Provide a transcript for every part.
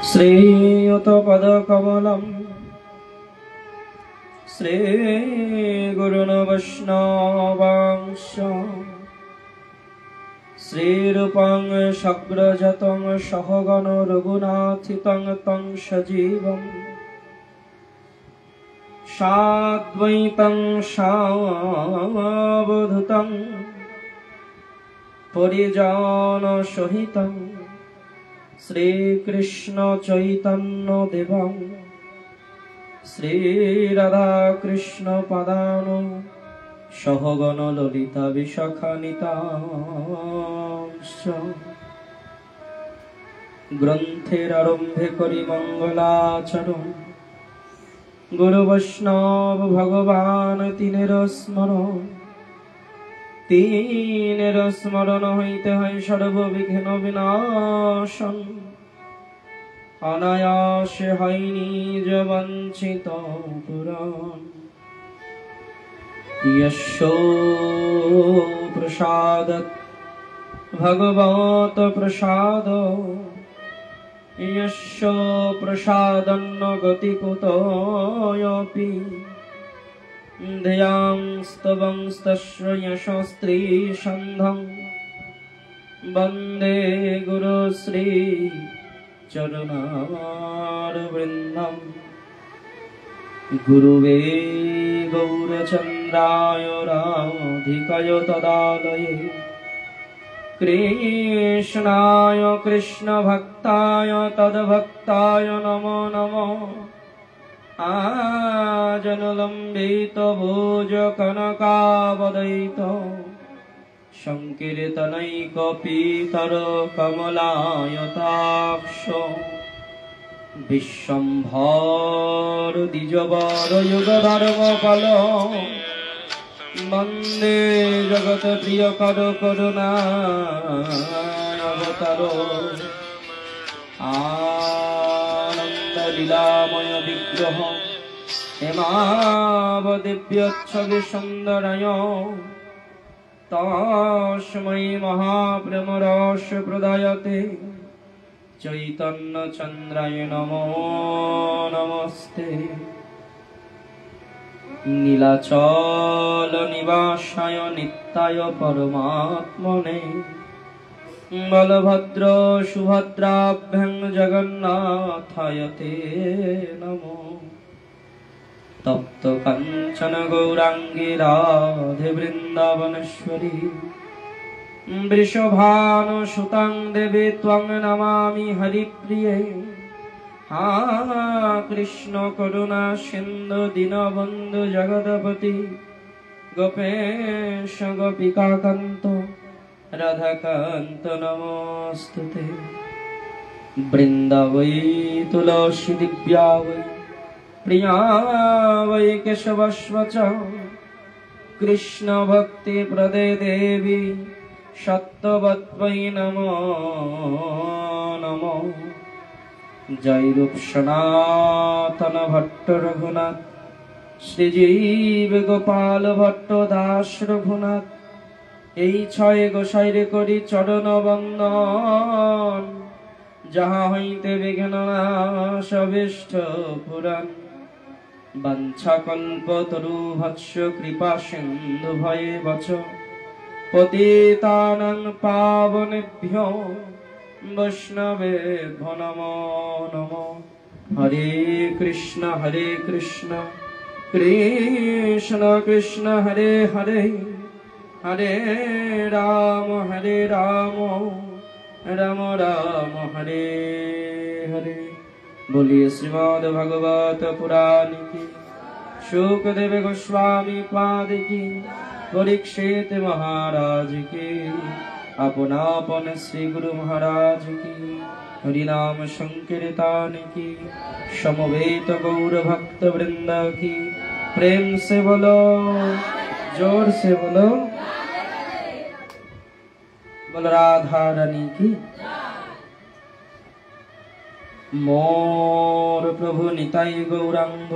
श्रीयुतपदकमलं श्रीगुरुन् वैष्णवांश श्रीरूपं सग्रजतं सहगण रघुनाथितं तं सजीवं साद्वैतं सावधूतं परिजनसहितं श्रीकृष्ण चैतन्य देवं श्रीराधाकृष्ण पदानु सहगण ललिता विशाखान्वितांश्च ग्रंथेर आरम्भे करि मंगलाचरण गुरु वैष्णव भगवान तीनेर स्मरण हईते हई सर्वविघ्न विनाशन अनायासे हई निज वंचित पुराण यशो प्रसादत् भगवत प्रसाद यशो प्रसादन्न गति कुतोऽपि धियांस्तवंस्तस्य यशस्त्री सन्धं वन्दे गुरुश्री चरणारविन्दं गुरुवे गौरचन्द्राय राधिकाय तदालये कृष्णाय कृष्णभक्ताय तद्भक्ताय नमो नमो आजनुलम्बित भुज कनकावदयित संकीर्तनैकपीतर कमलायताक्ष विश्वम्भर द्विजवर युगधर्मपाल वन्दे जगत प्रियकर करुणावतार लीलामय विग्रह हेमावदिव्यच्छवि सुन्दराय तस्मै महाप्रेमरस प्रदायते चैतन्य चन्द्राय नमो नमस्ते नीलाचल निवासाय नित्याय परमात्मने बलभद्र सुभद्राभ्यां जगन्नाथाय ते नमो तप्त कांचन गौरांगी राधे वृंदावनेश्वरी वृषभानुसुतां देवी त्वं नमामि हरिप्रिये हा कृष्ण करुणा सिंधु दीनबंधु जगदपति गोपेश गोपिकाकान्त राधाकान्त नमोस्तुते वृंदावै तुलसी दिव्या वै प्रिया वै केशवस्वच कृष्ण भक्ति प्रदे देवी सत्ववत्वै नमो नमो जय रूप सनातन भट्ट रघुनाथ श्रीजीव गोपाल भट्ट दास रघुनाथ এই ছয় গোসাইরে করি চরণ বন্দন যাহা হইতে বিঘ্ন নাশ অভীষ্ট পুরাণ বাঞ্ছা কল্পতরু ভৎস কৃপা সিন্ধু ভয়ে বচ পতিতানাং পাবনেভ্যো বৈষ্ণবেভ্যো নমো নমো হরে কৃষ্ণ কৃষ্ণ কৃষ্ণ হরে হরে हरे राम राम राम हरे हरे। बोलिए श्रीमद् भागवत पुराण की शुकदेव गोस्वामी पाद की परीक्षित महाराज की अपनापन श्री गुरु महाराज की हरिनाम संकीर्तन की समवेत गौर भक्त वृंद की प्रेम से बोलो जोर से बोलो राधा रानी की मोर प्रभु निताई गौरांग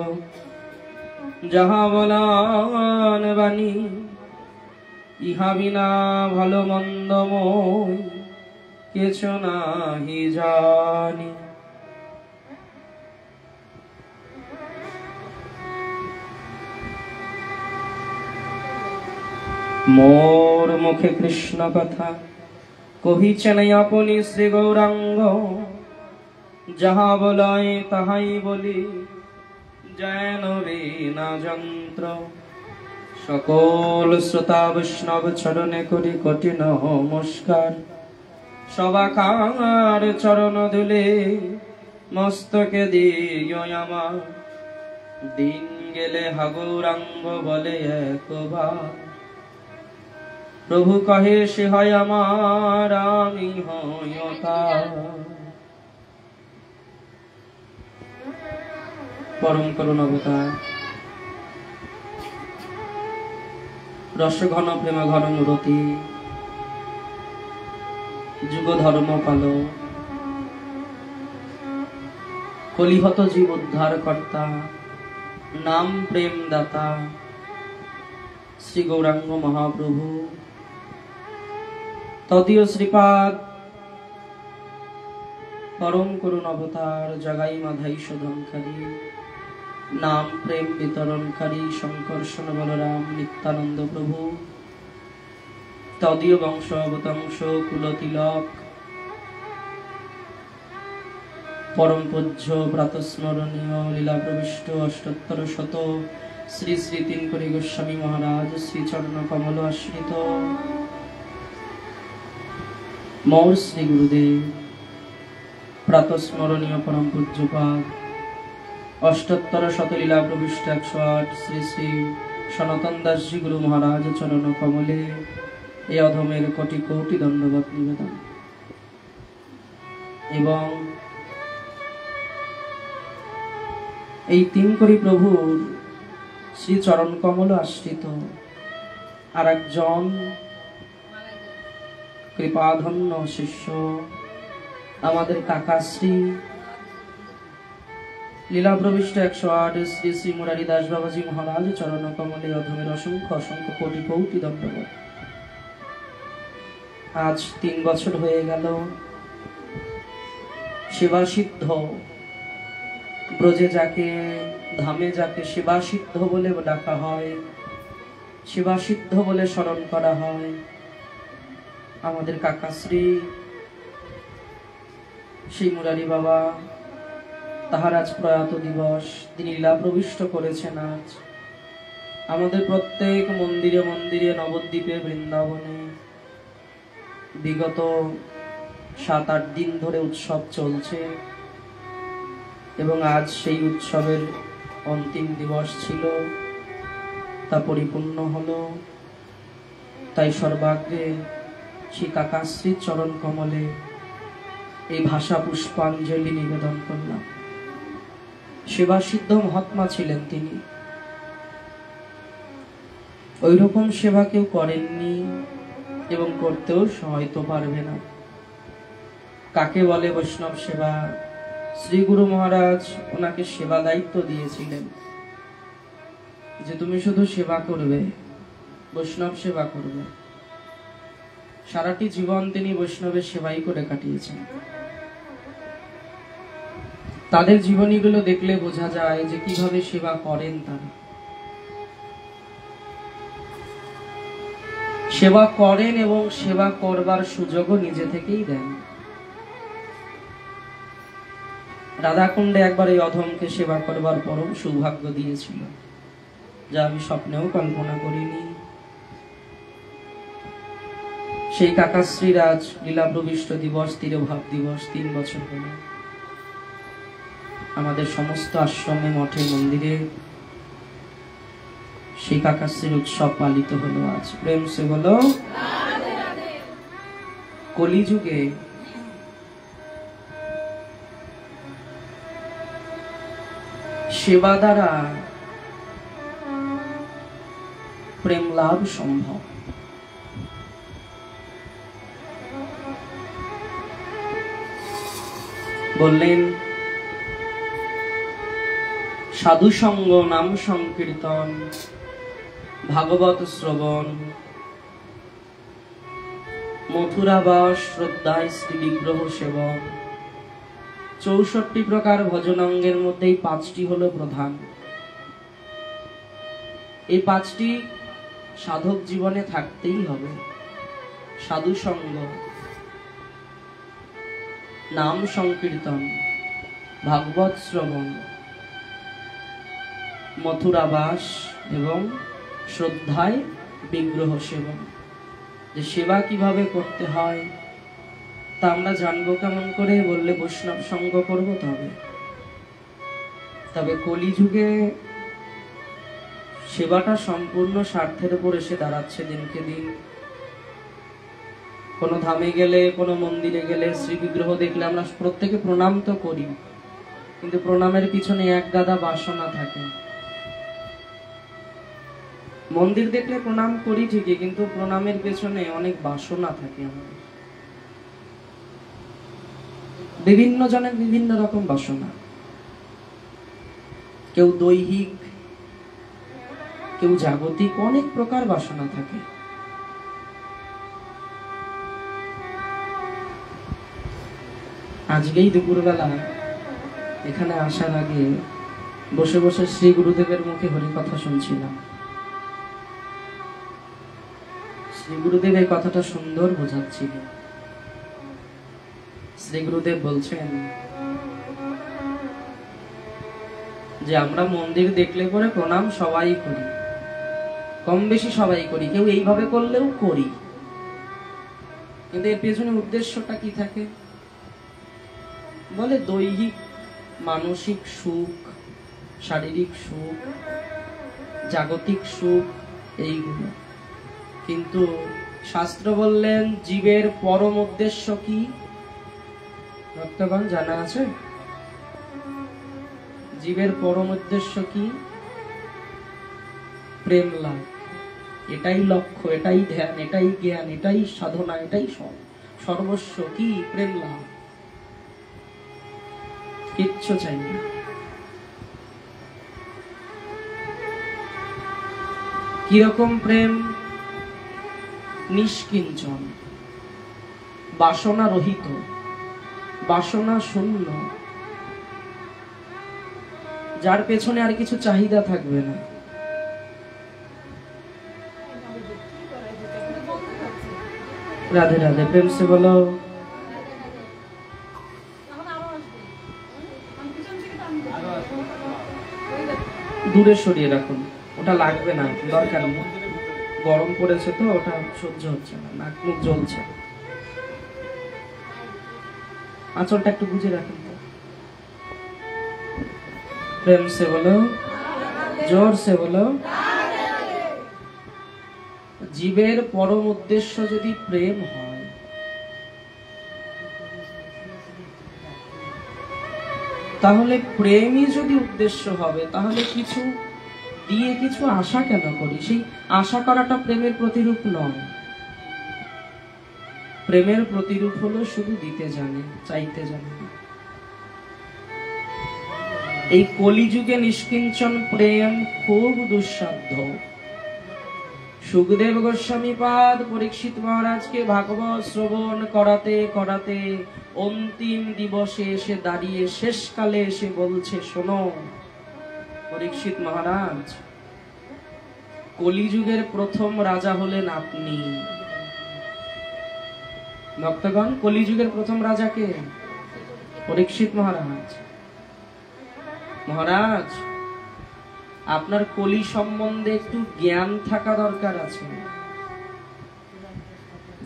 जहाँ बलान बानी इहा बिना भालो मंद मोय কিছু নাহি জানি। মোর মুখে কৃষ্ণ কথা কহিছেন আপনি শ্রী গৌরাঙ্গ, যাহা বলাই তাহাই বলি, যেন বিনা যন্ত্র। সকল শ্রোতা বৈষ্ণব চরণে করি কোটি নমস্কার। সবাকার চরণ ধুলে মস্তকে দিও আমার, দিন গেলে হা গৌরাঙ্গ বলে একবার। প্রভু কহে সে হয় আমার, আমি হই তার। পরম করুণ অবতার, রস ঘন প্রেম ঘন মূরতি, যুগ ধর্ম পাল, কলিহত জীব উদ্ধার কর্তা, নাম প্রেম দাতা শ্রী গৌরাঙ্গ মহাপ্রভু। তদীয় শ্রীপাদ পরম করুণ অবতার, জগাই মাধাই শোধনকারী, নাম প্রেম বিতরণকারী শঙ্কর্ষণ বলরাম নিত্যানন্দ প্রভু। তদীয় বংশ অবতংশ কুলতিলক, পরম পূজ্য প্রাতঃস্মরণীয় লীলা প্রবিষ্ট অষ্টোত্তর শত শ্রী শ্রী তিনকড়ি গোস্বামী মহারাজ শ্রী চরণ কমল আশ্রিত মৌর শ্রী গুরুদেব, প্রাতঃস্মরণীয় পরম পূজ্যপাদ অষ্টোত্তর শত লীলা প্রবিষ্ট 108 শ্রী শ্রী সনাতন দাসজি গুরু মহারাজ চরণ কমলে এই অধমের কোটি কোটি দণ্ডবত নিবেদন। এবং এই তিনকড়ি প্রভুর শ্রী চরণ কমল আশ্রিত আর একজন কৃপাধন্য শিষ্য আমাদের কাকাশ্রী লীলা প্রবিষ্ট 108 শ্রী শ্রী মুরারি দাস বাবাজি মহারাজ চরণ কমলে অধমের অসংখ্য অসংখ্য কোটি কোটি দণ্ডবত। আজ 3 বছর হয়ে গেল সেবা সিদ্ধ ব্রজে যাকে, ধামে যাকে সেবা সিদ্ধ বলে ডাকা হয়, সেবা সিদ্ধ বলে স্মরণ করা হয়, আমাদের কাকাশ্রী শ্রী মুরারি বাবা, তাহার আজ প্রয়াত দিবস। তিনি লীলা প্রবিষ্ট করেছেন আজ আমাদের প্রত্যেক মন্দিরে মন্দিরে, নবদ্বীপে, বৃন্দাবনে। বিগত 7-8 দিন ধরে উৎসব চলছে এবং আজ সেই উৎসবের অন্তিম দিবস ছিল, তা পরিপূর্ণ হলো। তাই সর্বাগ্রে শ্রী কাকাশ্রীর চরণ কমলে এই ভাষা পুষ্পাঞ্জলি নিবেদন করলাম। সেবা সিদ্ধ মহাত্মা ছিলেন তিনি, ওই রকম সেবা কেউ করেননি এবং করতেও হয়তো পারবে না। কাকে বলে বৈষ্ণব সেবা? শ্রী গুরু মহারাজ ওনাকে সেবা দায়িত্ব দিয়েছিলেন যে তুমি শুধু সেবা করবে, বৈষ্ণব সেবা করবে। সারাটি জীবন তিনি বৈষ্ণবের সেবাই করে কাটিয়েছেন। তাদের জীবনীগুলো দেখলে বোঝা যায় যে কিভাবে সেবা করেন তারা। সেবা করেন এবং সেবা করবার সুযোগও নিজে থেকেই দেন। রাধাকুণ্ডে একবার এই অধমকে সেবা করবার পরম সৌভাগ্য দিয়েছিল, যা আমি স্বপ্নেও কল্পনা করিনি। সেই কাকাশ্রী রাজ লীলা প্রবিষ্ট দিবস, তিরোভাব দিবস 3 বছর হল আমাদের সমস্ত আশ্রমে, মঠে, মন্দিরে সেই কাকাশ্রীর উৎসব পালিত হলো আজ। প্রেম সে বলো। কলিযুগে সেবা দ্বারা প্রেম লাভ সম্ভব। বললেন সাধু সঙ্গ, নাম সংকীর্তন, ভাগবত শ্রবণ, মথুরাবাস, শ্রদ্ধায় শ্রী বিগ্রহ সেবন, 64 প্রকার ভজনাঙ্গের মধ্যে এই 5টি হলো প্রধান। এই 5টি সাধক জীবনে থাকতেই হবে। সাধু সঙ্গ, নাম সংকীর্তন, ভাগবত শ্রবণ, মথুরাবাস এবং শ্রদ্ধায় বিগ্রহ সেবন। যে সেবা কিভাবে করতে হয় তা আমরা জানবো কেমন করে? বললে বৈষ্ণব সঙ্গ করব তবে কলিযুগে সেবাটা সম্পূর্ণ স্বার্থের উপর এসে দাঁড়াচ্ছে দিনকে দিন। কোনো ধামে গেলে, কোনো মন্দিরে গেলে, শ্রী বিগ্রহ দেখলে আমরা প্রত্যেকে প্রণাম তো করি, কিন্তু প্রণামের পিছনে এক গাদা বাসনা থাকে। মন্দির দেখলে প্রণাম করি ঠিকই, কিন্তু প্রণামের পেছনে অনেক বাসনা থাকে আমাদের। বিভিন্ন জনের বিভিন্ন রকম বাসনা, কেউ দৈহিক, কেউ জাগতিক, অনেক প্রকার বাসনা থাকে। আজকেই দুপুরবেলা এখানে আসার আগে বসে বসে শ্রী গুরুদেবের মুখে হরিকথা শুনছিলাম। শ্রী গুরুদেব এই কথাটা সুন্দর বোঝাচ্ছিল। শ্রী গুরুদেব বলছেন যে আমরা মন্দির দেখলে পরে প্রণাম সবাই করি, কম বেশি সবাই করি, কেউ এইভাবে করলেও করি, কিন্তু এর পেছনে উদ্দেশ্যটা কি থাকে? বলে দৈহিক মানসিক সুখ, শারীরিক সুখ, জাগতিক সুখ, এইগুলো। কিন্তু শাস্ত্র বললেন জীবের পরম উদ্দেশ্য কি? ভক্তগণ জানা আছে? জীবের পরম উদ্দেশ্য কি? প্রেম লাভ। এটাই লক্ষ্য, এটাই ধ্যান, এটাই জ্ঞান, এটাই সাধনা, এটাই সর্বস্ব। কি? প্রেম লাভ। কিচ্ছু চাই না। কিরকম প্রেম? নিষ্কিঞ্চন, বাসনা রহিত, বাসনা শূন্য, যার পেছনে আর কিছু চাহিদা থাকবে না। রাধে রাধে, প্রেম সে বলো। দূরে সরিয়ে রাখুন, ওটা লাগবে না, দরকার নেই। গরম পড়েছে তো, ওটা সহ্য হচ্ছে না, নাক মুখ জ্বলছে। আঁচলটা একটু বুঝে রাখুন তো। প্রেম সে বলো, জোর সে বলো। জীবের পরম উদ্দেশ্য যদি প্রেম হয়, তাহলে প্রেমই যদি উদ্দেশ্য হবে, তাহলে কিছু দিয়ে কিছু আশা কেন করি? সেই আশা করাটা প্রেমের প্রতিরূপ নয়। প্রেমের প্রতিরূপ হলো শুধু দিতে জানে, চাইতে জানে না। এই কলিযুগে নিষ্কিঞ্চন প্রেম খুব দুঃসাধ্য। সুখদেব গোস্বামী পাদ পরীক্ষিত মহারাজকে ভাগবত শ্রবণ করাতে করাতে অন্তিম দিবসে এসে দাঁড়িয়ে শেষকালে এসে বলছে, শোনো পরীক্ষিত মহারাজ, কলিযুগের প্রথম রাজা হলেন আপনি। ভক্তগণ, কলিযুগের প্রথম রাজা কে? পরীক্ষিত মহারাজ। মহারাজ, আপনার কলি সম্বন্ধে একটু জ্ঞান থাকা দরকার আছে।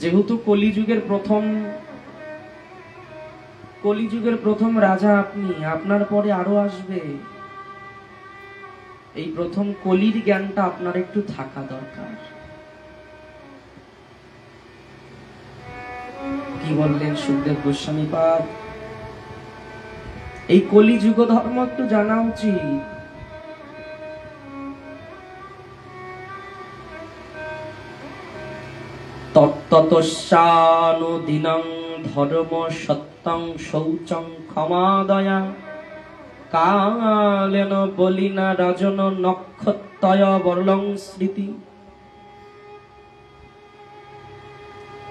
যেহেতু কলিযুগের প্রথম রাজা আপনি, আপনার পরে আরো আসবে। এই প্রথম কলির জ্ঞানটা আপনার একটু থাকা দরকার। কি বললেন সুখদেব গোস্বামী পাদ? এই কলিযুগ ধর্ম একটু জানা উচিত। তত্তস্যানুদিনং ধর্ম সত্যং শৌচং ক্ষমাদয়া কালেন বলিনা রাজন নক্ষত্রয় বরলং স্মৃতি।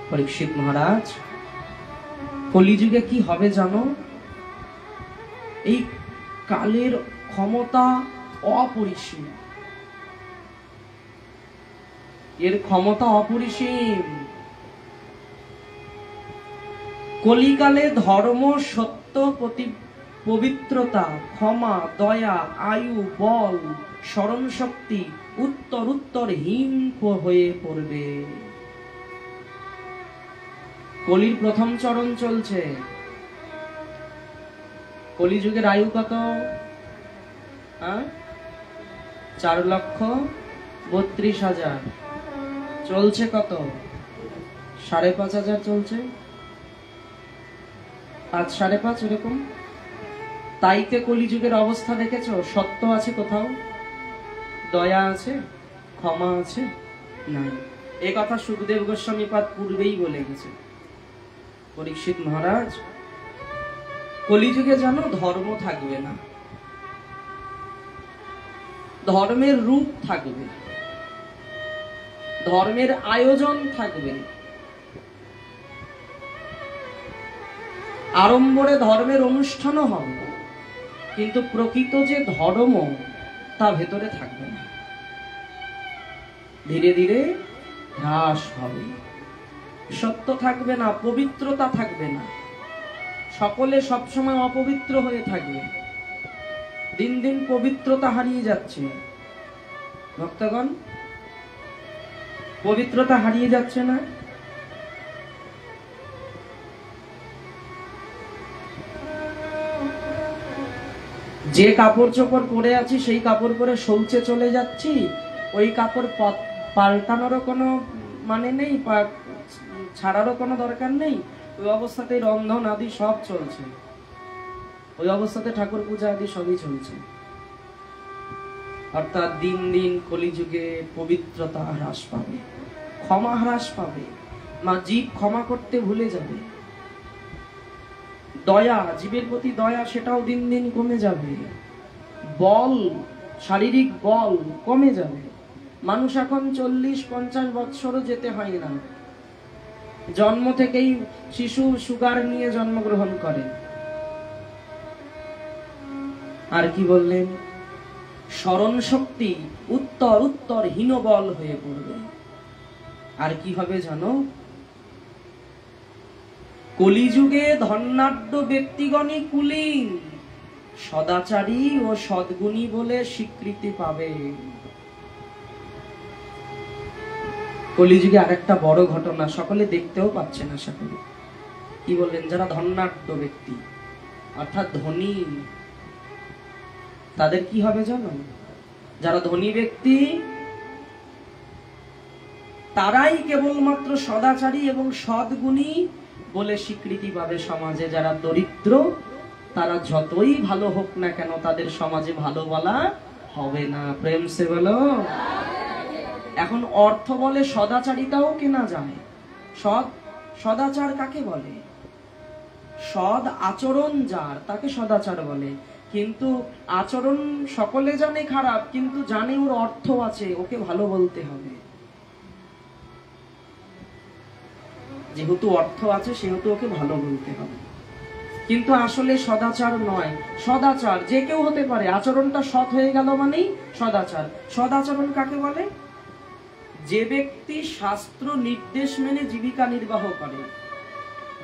পরীক্ষিত মহারাজ, কলিযুগে কি হবে জানো? এই কালের ক্ষমতা অপরিসীম, এর ক্ষমতা অপরিসীম। কলিকালে ধর্ম, সত্য, পবিত্রতা, ক্ষমা, দয়া, আয়ু, বল, স্মরণ শক্তি উত্তর হীন হয়ে পড়বে। কলির প্রথম চরণ চলছে। কলিযুগের আয়ু কত? 4,32,000। চলছে কত? 5,500 চলছে, 5, 5.5 এরকম। তাইতে কলিযুগের অবস্থা দেখেছো? সত্য আছে কোথাও? দয়া আছে? ক্ষমা আছে? নাই। এ কথা সুখদেব গোস্বামী পাদ পূর্বেই বলে গেছে। পরীক্ষিত মহারাজ, কলিযুগে জানো ধর্ম থাকবে না, ধর্মের রূপ থাকবে, ধর্মের আয়োজন থাকবে, আড়ম্বরে ধর্মের অনুষ্ঠানও হবে, কিন্তু প্রকৃত যে ধর্ম তা ভেতরে থাকবে না, ধীরে ধীরে হ্রাস হবে। সত্য থাকবে না, পবিত্রতা থাকবে না, সকলে সবসময় অপবিত্র হয়ে থাকবে। দিন দিন পবিত্রতা হারিয়ে যাচ্ছে ভক্তগণ, পবিত্রতা হারিয়ে যাচ্ছে না? যে কাপড় চোপড় পরে আছি সেই কাপড় পরে শৌচে চলে যাচ্ছি, ওই কাপড় পাল্টানোরও কোনো মানে নেই, ছাড়ারও কোনো দরকার নেই, ওই অবস্থাতে রন্ধন আদি সব চলছে, ওই অবস্থাতে ঠাকুর পূজা আদি সবই চলছে। অর্থাৎ দিন দিন কলিযুগে পবিত্রতা হ্রাস পাবে, ক্ষমা হ্রাস পাবে, জীব ক্ষমা করতে ভুলে যাবে, দয়া, জীবের প্রতি দয়া সেটাও দিন দিন কমে যাবে, বল, শারীরিক বল কমে যাবে। মানুষ এখন 40-50 বৎসরও যেতে হয় না, জন্ম থেকেই শিশু সুগার নিয়ে জন্মগ্রহণ করে। আর কি বললেন? স্মরণ শক্তি উত্তর হীনবল হয়ে পড়বে। আর কি হবে জানো? কলিযুগে ধনাঢ্য ব্যক্তিগণই কুলীন, সদাচারী ও সদ্গুণী বলে স্বীকৃতি পাবে। কলিযুগে আরেকটা বড় ঘটনা সকলে দেখতেও পাচ্ছে না। সকলে কি বললেন? যারা ধনাঢ্য ব্যক্তি অর্থাৎ ধনী, তাদের কি হবে জানো? যারা ধনী ব্যক্তি তারাই কেবলমাত্র সদাচারী এবং সদ্গুণী বলে স্বীকৃতি পাবে সমাজে। যারা দরিদ্র তারা যতই ভালো হোক না কেন তাদের সমাজে ভালো বলা হবে না। প্রেম সে বলো। এখন অর্থ বলে সদাচারিতাও কেনা যায়। সদাচার কাকে বলে? সদ আচরণ যার, তাকে সদাচার বলে। কিন্তু আচরণ সকলে জানে খারাপ, কিন্তু জানে ওর অর্থ আছে, ওকে ভালো বলতে হবে। যেহেতু অর্থ আছে সেহেতু ওকে ভালো বলতে হবে, কিন্তু আসলে সদাচার নয়। সদাচার যে কেউ হতে পারে, আচরণটা সৎ হয়ে গেল মানেই সদাচার। সদাচরণ কাকে বলে? যে ব্যক্তি শাস্ত্র নির্দেশ মেনে জীবিকা নির্বাহ করে,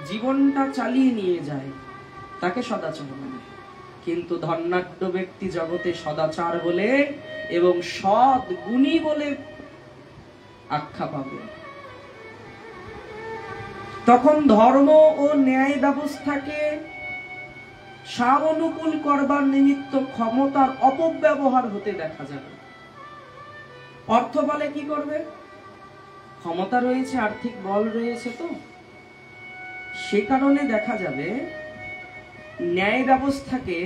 জীবনটা চালিয়ে নিয়ে যায়, তাকে সদাচার বলে। কিন্তু ধনাঢ্য ব্যক্তি জগতে সদাচার বলে এবং সৎ গুণী বলে আখ্যা পাবে। তখন ধর্ম ও ন্যায় ব্যবস্থাকে সাবনুকূল করবার নিমিত্ত ক্ষমতার অপব্যবহার হতে দেখা যাবে। অর্থ বলে কি করবে? ক্ষমতা রয়েছে, আর্থিক বল রয়েছে, তো সে কারণে দেখা যাবে ন্যায় ব্যবস্থাকে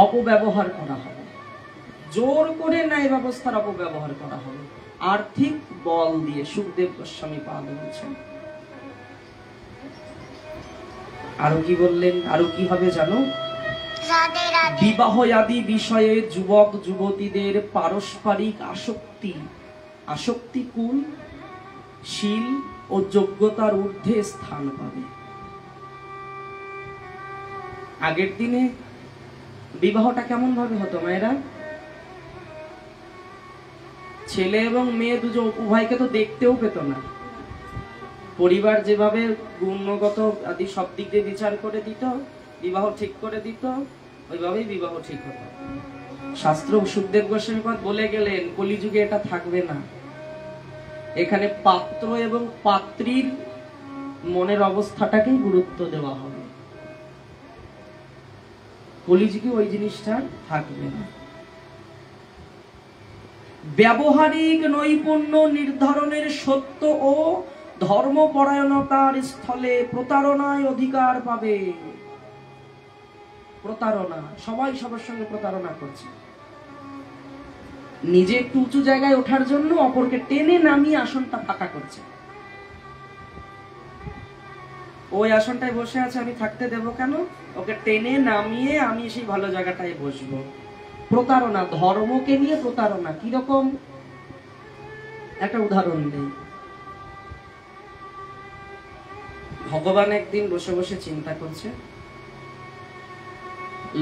অপব্যবহার করা হবে, জোর করে ন্যায় ব্যবস্থার অপব্যবহার করা হবে আর্থিক বল দিয়ে। সুখদেব গোস্বামী পাদ বলছেন। আরো কি বললেন? আরো কি হবে জানো? বিবাহ আদি বিষয়ে যুবক যুবতীদের পারস্পরিক আসক্তি কুল শীল ও যোগ্যতার ঊর্ধ্বে স্থান পাবে। আগের দিনে বিবাহটা কেমন ভাবে হতো মায়েরা? ছেলে এবং মেয়ে দুজন উভয়কে তো দেখতেও পেত না। পরিবার যেভাবে গুণগত আদি সব দিক দিয়ে বিচার করে দিত, বিবাহ ঠিক করে দিত, ওইভাবেই বিবাহ ঠিক হতো। শাস্ত্র সুখদেব গোস্বামীপাদ বলে গেলেন কলিযুগে এটা থাকবে না। এখানে পাত্র এবং পাত্রীর মনের অবস্থাটাকেই গুরুত্ব দেওয়া হবে। কলিযুগে ওই জিনিসটা থাকবে না। ব্যবহারিক নৈপুণ্য নির্ধারণের সত্য ও ধর্মপরায়ণতার স্থলে প্রতারণায় অধিকার পাবে। প্রতারণা, সবাই সবার সঙ্গে প্রতারণা করছে। নিজে একটু উঁচু জায়গায় ওঠার জন্য অপরকে টেনে নামিয়ে আসনটা ফাঁকা করছে। ওই আসনটায় বসে আছে, আমি থাকতে দেব কেন? ওকে টেনে নামিয়ে আমি সেই ভালো জায়গাটায় বসবো। প্রতারণা, ধর্মকে নিয়ে প্রতারণা। কিরকম? একটা উদাহরণ দেই। ভগবান একদিন বসে বসে চিন্তা করছে।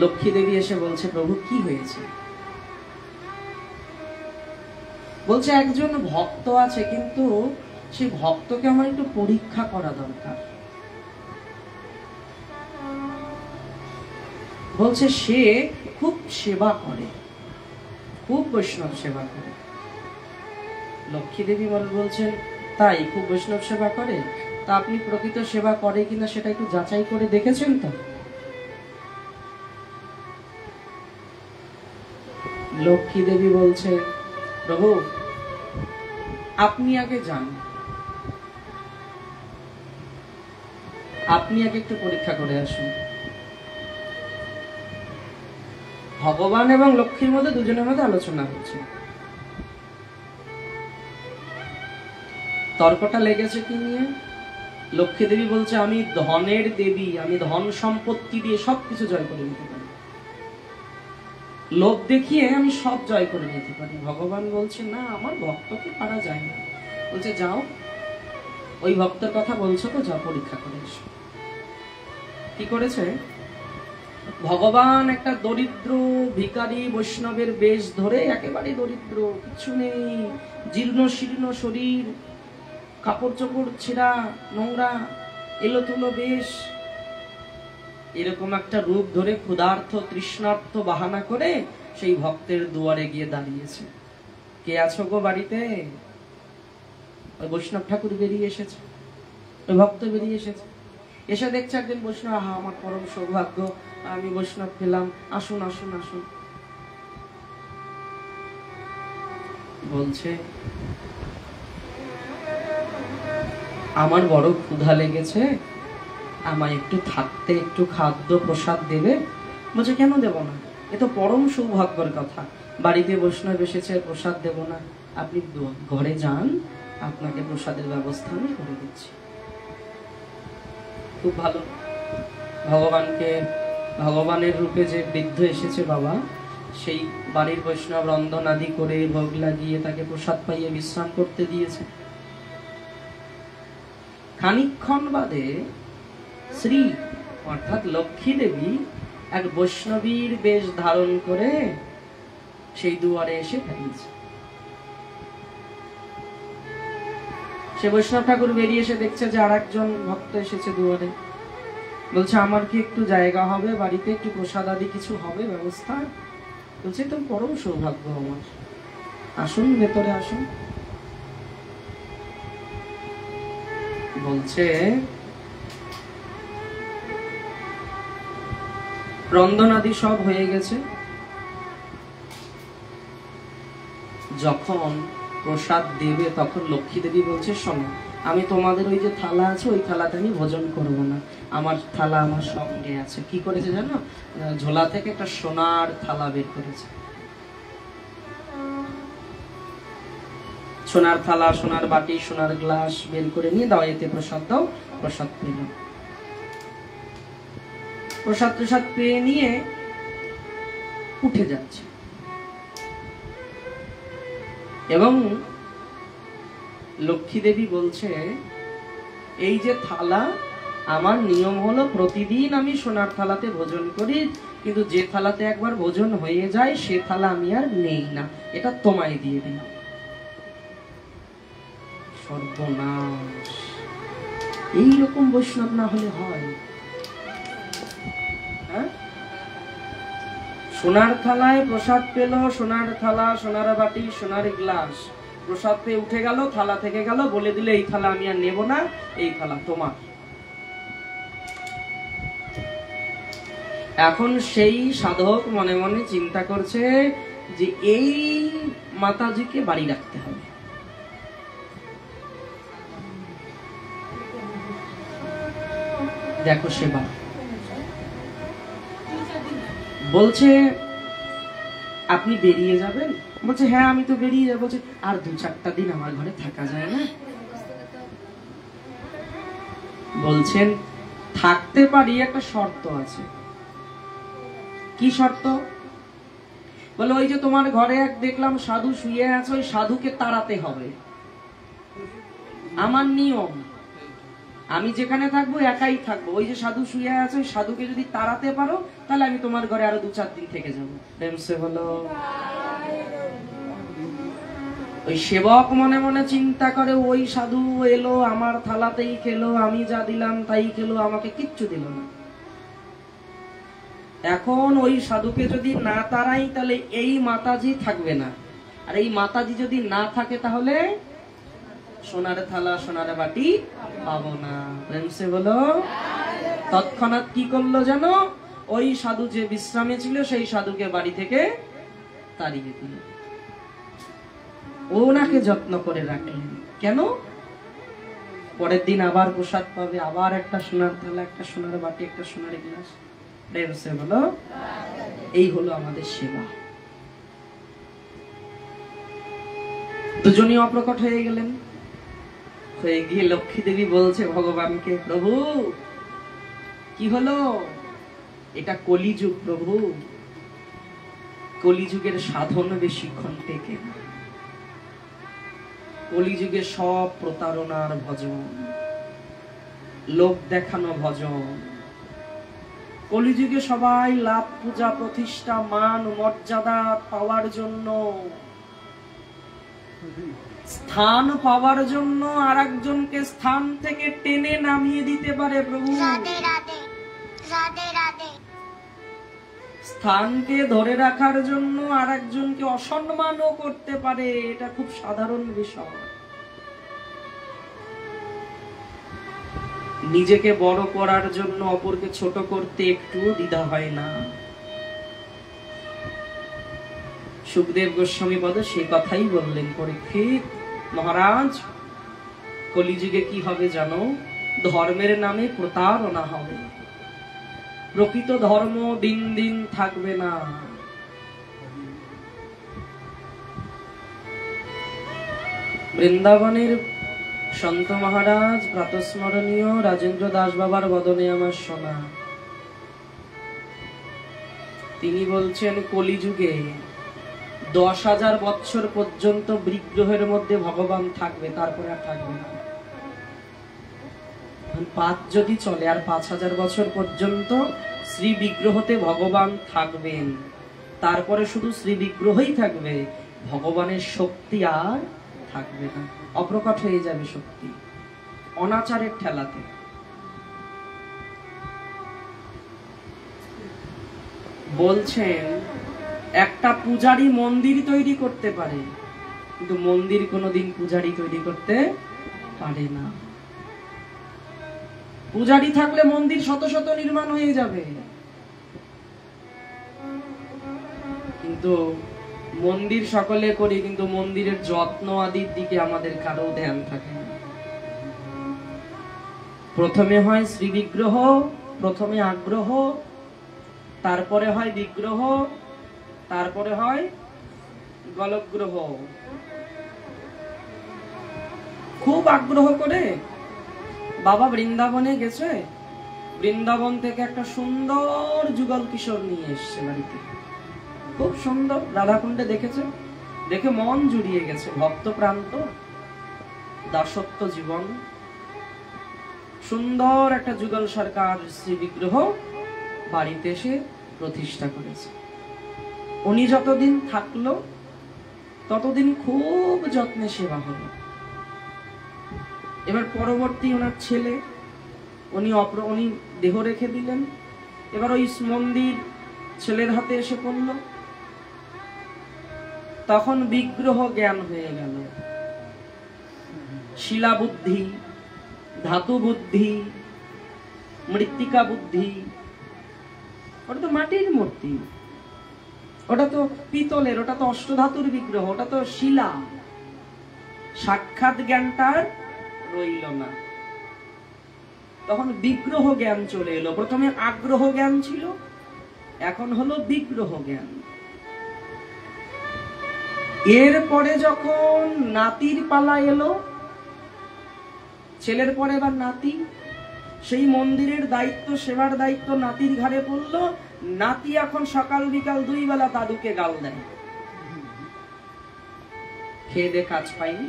লক্ষ্মী দেবী এসে বলছে, প্রভু কি হয়েছে? বলছে একজন ভক্ত আছে, কিন্তু সেই ভক্তকে আমার একটু পরীক্ষা করা দরকার। বলছে সে খুব সেবা করে, খুব বৈষ্ণব সেবা করে। লক্ষ্মী দেবী বলছেন, তাই খুব বৈষ্ণব সেবা করে? তা আপনি প্রকৃত সেবা করে কিনা সেটা একটু যাচাই করে দেখেছেন তো? লক্ষ্মী দেবী বলছে, প্রভু আপনি আগে যান, আপনি আগে একটু পরীক্ষা করে আসুন। ভগবান এবং লক্ষ্মীর মধ্যে দুজনের মধ্যে আলোচনা হচ্ছে। তর্কটা লেগেছে কি নিয়ে? লক্ষ্মী দেবী বলছে, আমি ধনের দেবী, আমি ধন সম্পত্তি দিয়ে সবকিছু জয় করে নিতে পারি, লোভ দেখিয়ে আমি সব জয় করে নিতে পারি। ভগবান বলছে, না, আমার ভক্তকে পারা যায় না। বলছে, যাও, ওই ভক্তের কথা বলছো তো, যাও পরীক্ষা করে এসো। কি করেছে? ভগবান একটা দরিদ্র ভিখারি বৈষ্ণবের বেশ ধরে, একেবারে দরিদ্র, কিছু নেই, জীর্ণ শীর্ণ শরীর, কাপড় চোপড় ছেঁড়া, নোংরা, এলোতুলো বেশ, এরকম একটা রূপ ধরে ক্ষুধার্থ তৃষ্ণার্থ বাহানা করে সেই ভক্তের দুয়ারে গিয়ে দাঁড়িয়েছে। কে আছো গো বাড়িতে? ওই বৈষ্ণব ঠাকুর বেরিয়ে এসেছে, ওই ভক্ত বেরিয়ে এসেছে। এসে দেখছে একদিন বৈষ্ণব, আহা আমার পরম সৌভাগ্য, আমি বৈষ্ণব পেলাম, আসুন আসুন আসুন। বলছে, আমার বড় ক্ষুধা লেগেছে, আমায় একটু থাকতে, একটু খাদ্য প্রসাদ দেবে? বলছে, কেন দেব না? এ তো পরম সৌভাগ্যের কথা, বাড়িতে বৈষ্ণব এসেছে, প্রসাদ দেব না? আপনি ঘরে যান, আপনাকে প্রসাদের ব্যবস্থা আমি করে দিচ্ছি। খুব ভালো। ভগবানের রূপে যে বৃদ্ধ এসেছে বাবা, সেই বাড়ির বৈষ্ণব রন্ধন আদি করে ভোগ লাগিয়ে তাকে প্রসাদ পাইয়ে বিশ্রাম করতে দিয়েছে। খানিকক্ষণ বাদে শ্রী অর্থাৎ লক্ষ্মী দেবী এক বৈষ্ণবীর বেশ ধারণ করে সেই দুয়ারে এসে দাঁড়িয়েছে। সে বৈষ্ণব ঠাকুর বেরিয়ে এসে দেখছে যে আর একজন ভক্ত এসেছে দুয়ারে। বলছে, আমার কি একটু জায়গা হবে বাড়িতে? একটু প্রসাদ আদি কিছু হবে ব্যবস্থা? বলছে, তো পরম সৌভাগ্য আমার, আসুন ভেতরে আসুন। বলছে, রন্ধন আদি সব হয়ে গেছে। যখন প্রসাদ দেবে তখন লক্ষ্মী দেবী বলছে, শোনো, আমি তোমাদের ওই যে থালা আছে, ওই থালাতে আমি ভোজন করবো না, আমার থালা আমার সঙ্গে আছে। কি করেছে জানো? ঝোলা থেকে একটা সোনার থালা বের করেছে। সোনার থালা, সোনার বাটি, সোনার গ্লাস বের করে নিয়ে, দাও এতে প্রসাদ দাও। প্রসাদ পেল। প্রসাদ পেয়ে নিয়ে উঠে যাচ্ছে এবং লক্ষ্মী দেবী বলছে, এই যে থালা, আমার নিয়ম হলো প্রতিদিন আমি সোনার থালাতে ভোজন করি, কিন্তু যে থালাতে একবার ভোজন হয়ে যায় সে থালা আমি আর নেই না, এটা তোমায় দিয়ে দিলাম। সর্বনাশ! এইরকম বৈষ্ণব না হলে হয়? হ্যাঁ, সোনার থালায় প্রসাদ পেল, সোনার থালা, সোনার বাটি, সোনার গ্লাস, প্রসাদ পেয়ে উঠে গেল, থালা থেকে গেল, বলে দিলে এই থালা আমি আর নেব না, এই থালা তোমার। এখন সেই সাধক মনে মনে চিন্তা করছে যে এই মাতাজিকে বাড়ি রাখতে হবে। দেখো সেবা বলছে, আপনি বেরিয়ে যাবেন? বলছে হ্যাঁ আমি তো বেরিয়ে যাবো। বলছে আর 2-4টা দিন আমার ঘরে থাকা যায় না? বলছেন থাকতে পারি, একটা শর্ত আছে। কি শর্ত? বলে ওই যে তোমার ঘরে এক দেখলাম সাধু শুয়ে আছে, ওই সাধুকে তাড়াতে হবে। আমার নিয়ম, আমি যেখানে থাকবো একাই থাকবো, ওই যে সাধু শুয়ে আছে ওই সাধুকে যদি তাড়াতে পারো তাহলে আমি তোমার ঘরে আরো 2-4 দিন থেকে যাবো। প্রেমসে বলো। ওই সেবক মনে মনে চিন্তা করে, ওই সাধু এলো আমার থালাতেই খেলো, আমি যা দিলাম তাই খেলো, আমাকে কিচ্ছু দিল না। এখন ওই সাধুকে যদি না তাড়াই তাহলে এই মাতাজি থাকবে না, আর এই মাতাজি যদি না থাকে তাহলে সোনার থালা সোনার বাটি পাবো না। প্রেমসে বলো। তৎক্ষণাৎ কি করলো জানো? ওই সাধু যে বিশ্রামে ছিল সেই সাধুকে বাড়ি থেকে তাড়িয়ে দিল। ওনাকে যত্ন করে রাখলেন। কেন? পরের দিন আবার প্রসাদ পাবে, আবার একটা সোনার থালা, একটা সোনার বাটি, একটা সোনার গ্লাস। প্রেমসে বলো। এই হলো আমাদের সেবা। দুজনই অপ্রকট হয়ে গেলেন। হয়ে গিয়ে লক্ষ্মী দেবী বলছে ভগবানকে, প্রভু কি হলো? এটা কলিযুগ প্রভু, কলিযুগের সাধন বেশিক্ষণ টেকে না। কলিযুগে সব প্রতারণার ভজন, লোক দেখানো ভজন। কলিযুগে সবাই লাভ, পূজা, প্রতিষ্ঠা, মান, মর্যাদা পাওয়ার জন্য, স্থান পাওয়ার জন্য আর একজনকে স্থান থেকে টেনে নামিয়ে দিতে পারে প্রভু। স্থানকে ধরে রাখার জন্য আর একজনকে অসম্মানও করতে পারে, এটা খুব সাধারণ বিষয়। নিজেকে বড় করার জন্য অপরকে ছোট করতে একটু দ্বিধা হয় না। সুখদেব গোস্বামী পদ সেই কথাই বললেন, পরীক্ষিত মহারাজ কলিযুগে কি হবে জানো? ধর্মের নামে প্রতারণা হবে, প্রকৃত ধর্ম দিন দিন থাকবে না। বৃন্দাবনের সন্ত মহারাজ প্রাতঃস্মরণীয় রাজেন্দ্র দাস বাবার বদনে আমার শোনা, তিনি বলছেন কলিযুগে 10,000 বছর পর্যন্ত বিগ্রহের মধ্যে ভগবান থাকবে, তারপরে আর থাকবে না। 5 যদি চলে আর 5,000 বছর পর্যন্ত শ্রী বিগ্রহতে ভগবান থাকবেন, তারপরে শুধু শ্রী বিগ্রহই থাকবে, ভগবানের শক্তি আর থাকবে না, অপ্রকট হয়ে যাবে শক্তি অনাচারের ঠেলাতে। বলছেন একটা পূজারী মন্দির তৈরি করতে পারে, কিন্তু মন্দির কোনোদিন পূজারী তৈরি করতে পারে না। পূজারী থাকলে মন্দির শত শত নির্মাণ হয়ে যাবে, কিন্তু মন্দির সকলে করি, কিন্তু মন্দিরের যত্ন আদির দিকে আমাদের কারো ধ্যান থাকে না। প্রথমে হয় শ্রী বিগ্রহ, প্রথমে আগ্রহ, তারপরে হয় বিগ্রহ, তারপরে হয় গলগ্রহ। খুব আগ্রহ করে বাবা বৃন্দাবনে গেছে, বৃন্দাবন থেকে একটা সুন্দর যুগল কিশোর নিয়ে এসছে বাড়িতে, খুব সুন্দর। রাধাকুণ্ডে দেখেছে, দেখে মন জুড়িয়ে গেছে, ভক্ত প্রান্ত। দাসত্ব জীবন, সুন্দর একটা যুগল সরকার শ্রী বিগ্রহ বাড়িতে এসে প্রতিষ্ঠা করেছে। উনি যতদিন থাকলো ততদিন খুব যত্নে সেবা হলো। এবার পরবর্তী ওনার ছেলে, উনি দেহ রেখে দিলেন। এবার ওই মন্দির ছেলের হাতে এসে পড়ল। তখন বিগ্রহ জ্ঞান হয়ে গেল। শিলা বুদ্ধি, ধাতু বুদ্ধি, মৃত্তিকা বুদ্ধি। ওটা তো মাটির মূর্তি, ওটা তো পিতলের, ওটা তো অষ্টধাতুর বিগ্রহ, ওটা তো শিলা। সাক্ষাৎ জ্ঞানটার রইল না। তখন বিগ্রহ জ্ঞান চলে এলো। প্রথমে আগ্রহ জ্ঞান ছিল, এখন হলো বিগ্রহ জ্ঞান। এরপরে যখন নাতির পালা এলো, ছেলের পরে এবার নাতি, সেই মন্দিরের দায়িত্ব, সেবার দায়িত্ব নাতির ঘাড়ে পড়লো। নাতি এখন সকাল বিকাল 2 বেলা দাদুকে গাল দেয়। খেয়ে দে কাজ পাইনি,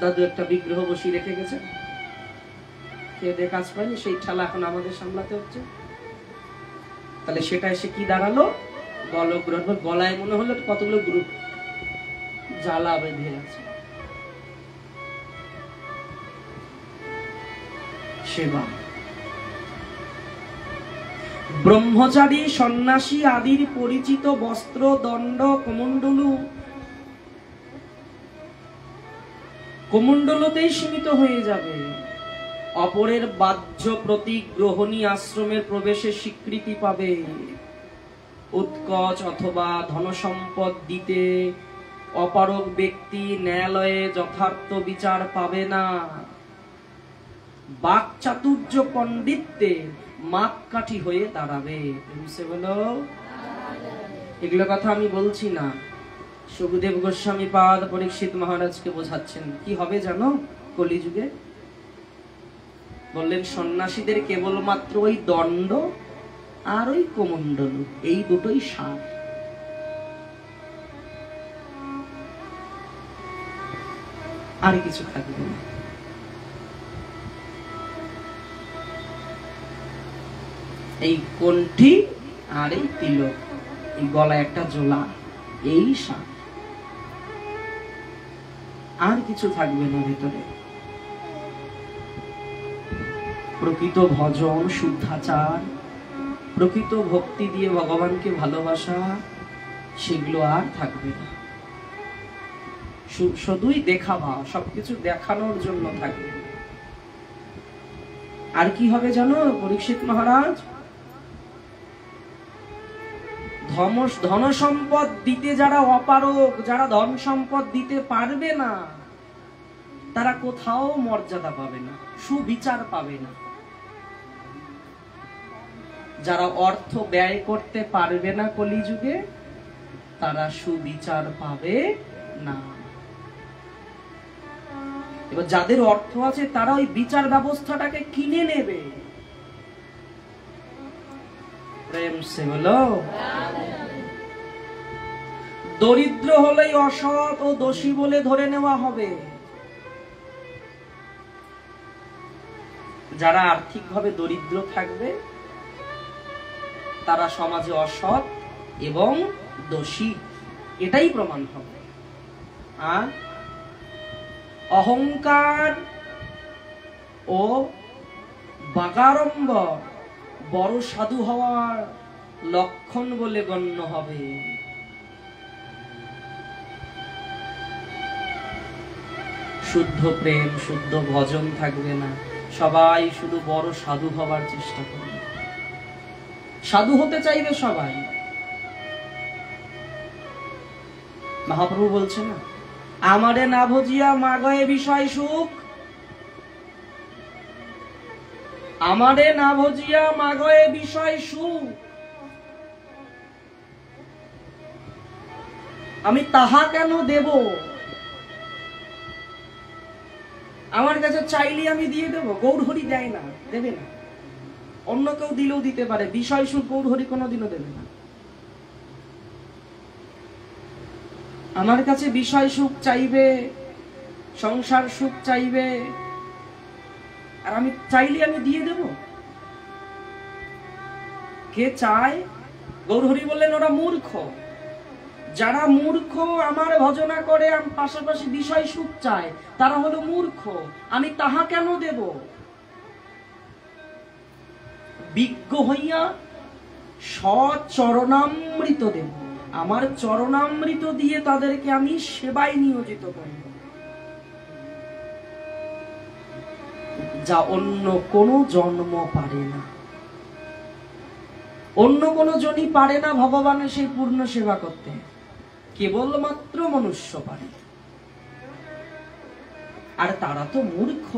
দাদু একটা বিগ্রহ বসিয়ে রেখে গেছে, খেয়ে দে কাজ পাইনি, সেই ঠালা এখন আমাদের সামলাতে হচ্ছে। তাহলে সেটা এসে কি দাঁড়ালো? গলগ্রহ। গলায় মনে হলো কতগুলো গ্রুপ জ্বালা বেঁধে আছে। সেবা, ব্রহ্মচারী সন্ন্যাসী আদির পরিচিত বস্ত্র, দণ্ড, কমণ্ডলুতেই সীমিত হয়ে যাবে। অপরের বাহ্য প্রতীক গ্রহণী আশ্রমের প্রবেশে স্বীকৃতি পাবে। উৎকচ অথবা ধনসম্পদ দিতে অপারগ ব্যক্তি ন্যায়ালয়ে যথার্থ বিচার পাবে না। বাকচাতুর্য পণ্ডিত্যের মাপকাঠি হয়ে দাঁড়াবে। এগুলো কথা আমি বলছি না, সুখদেব গোস্বামী পাদ পরীক্ষিত মহারাজকে বোঝাচ্ছেন। কি হবে জানো কলিযুগে? বললেন সন্ন্যাসীদের কেবলমাত্র ওই দণ্ড আর ওই কমণ্ডলু, এই দুটোই সার। আর কিছু থাকবে না। এই কণ্ঠি আর এই তিলক, এই গলায় একটা জোলা, এই সার। আর কিছু থাকবে না ভেতরে। প্রকৃত ভজন, শুদ্ধাচার, প্রকৃত ভক্তি দিয়ে ভগবানকে ভালোবাসা, সেগুলো আর থাকবে না। শুধুই দেখাবা, সবকিছু দেখানোর জন্য থাকবে। আর কি হবে জানো পরীক্ষিত মহারাজ? ধন সম্পদ দিতে যারা অপারগ, যারা ধন সম্পদ দিতে পারবে না, তারা কোথাও মর্যাদা পাবে না, সুবিচার পাবে না। যারা অর্থ ব্যয় করতে পারবে না কলিযুগে, তারা সুবিচার পাবে না। এবার যাদের অর্থ আছে তারা ওই বিচার ব্যবস্থাটাকে কিনে নেবে। প্রেম সে বলো। দরিদ্র হলেই অসৎ ও দোষী বলে ধরে নেওয়া হবে। যারা আর্থিকভাবে দরিদ্র থাকবে তারা সমাজে অসৎ এবং দোষী, এটাই প্রমাণ হবে। আর অহংকার ও বাগাড়ম্বর বড় সাধু হওয়ার লক্ষণ বলে গণ্য হবে। শুদ্ধ প্রেম, শুদ্ধ ভজন থাকবে না। সবাই শুধু বড় সাধু হবার চেষ্টা করবে, সাধু হতে চাইবে সবাই। মহাপ্রভু বলছে না, আমারে না ভজিয়া মাগয়ে বিষয় সুখ, আমারে না ভজিয়া মাগয়ে বিষয় সুখ, আমি তাহা কেন দেব? আমার কাছে চাইলে আমি দিয়ে দেবো? গৌরহরি দেয় না, দেবে না। অন্য কেউ দিলেও দিতে পারে, বিষয় সুখ গৌরহরি কোনোদিনও দেবে না। আমার কাছে বিষয় সুখ চাইবে সংসার সুখ চাইবে, আর আমি চাইলে আমি দিয়ে দেব? কে চায়? গৌরহরি বললেন ওরা মূর্খ। যারা মূর্খ আমার ভজনা করে পাশাপাশি বিষয় সুখ চায়, তারা হলো মূর্খ। আমি তাহা কেন দেব? বিজ্ঞ হইয়া সচরণামৃত দেব। আমার চরণামৃত দিয়ে তাদেরকে আমি সেবায় নিয়োজিত করব, যা অন্য কোন জন্ম পারে না। অন্য কোন জনই পারে না ভগবানের সেই পূর্ণ সেবা করতে, কেবলমাত্র মনুষ্য পারে। আর তারা তো মূর্খ।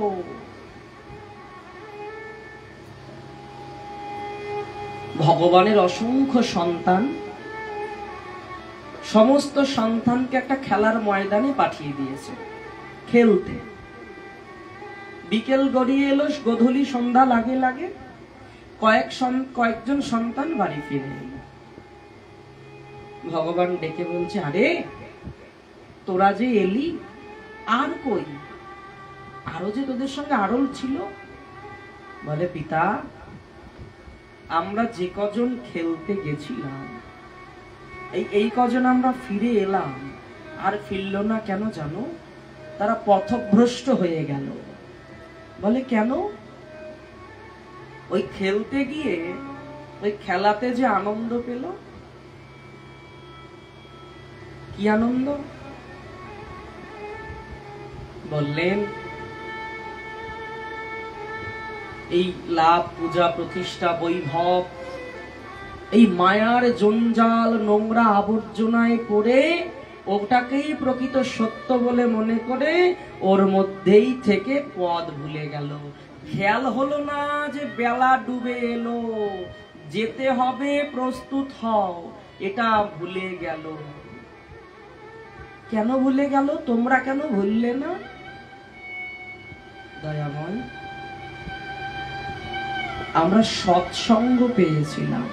ভগবানের অসংখ্য সন্তান, সমস্ত সন্তানকে একটা খেলার ময়দানে পাঠিয়ে দিয়েছে খেলতে। বিকেল গড়িয়ে এলো, গোধূলি সন্ধ্যা লাগে লাগে কয়েকজন সন্তান বাড়ি ফিরে এলো। ভগবান ডেকে বলছে, আরে তোরা যে এলি, আর কই? আরো যে তোদের সঙ্গে আরল ছিল। বলে, পিতা আমরা যে কজন খেলতে গেছিলাম, এই কজন আমরা ফিরে এলাম, আর ফিরল না কেন জানো? তারা পথভ্রষ্ট হয়ে গেল। বলে, কেন? ওই খেলতে গিয়ে ওই খেলাতে যে আনন্দ পেল, কি আনন্দ? বললেন, এই লাভ, পূজা, প্রতিষ্ঠা, বৈভব, এই মায়ার জঞ্জাল, নোংরা আবর্জনায় পড়ে ওটাকেই প্রকৃত সত্য বলে মনে করে ওর মধ্যেই থেকে পদ ভুলে গেল। খেয়াল হলো না যে বেলা ডুবে এলো, যেতে হবে, প্রস্তুত হও, এটা ভুলে গেল। কেন ভুলে গেল? তোমরা কেন ভুললে না? দয়াময়, আমরা সৎসঙ্গ পেয়েছিলাম।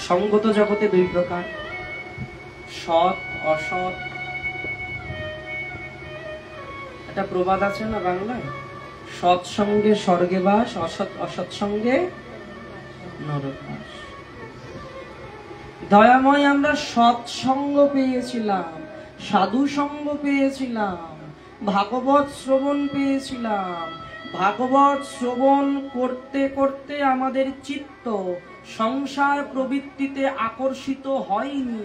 সঙ্গ তো জগতে দুই প্রকার, সৎ অসৎ। একটা প্রবাদ আছে না বাংলায়, সৎসঙ্গে স্বর্গে বাস, অসৎসঙ্গে নরকবাস। দয়াময়, আমরা সৎসঙ্গ পেয়েছিলাম, সাধু সঙ্গ পেয়েছিলাম, ভাগবত শ্রবণ পেয়েছিলাম। ভাগবত শ্রবণ করতে করতে আমাদের চিত্ত সংসার প্রবৃত্তিতে আকর্ষিত হয়নি,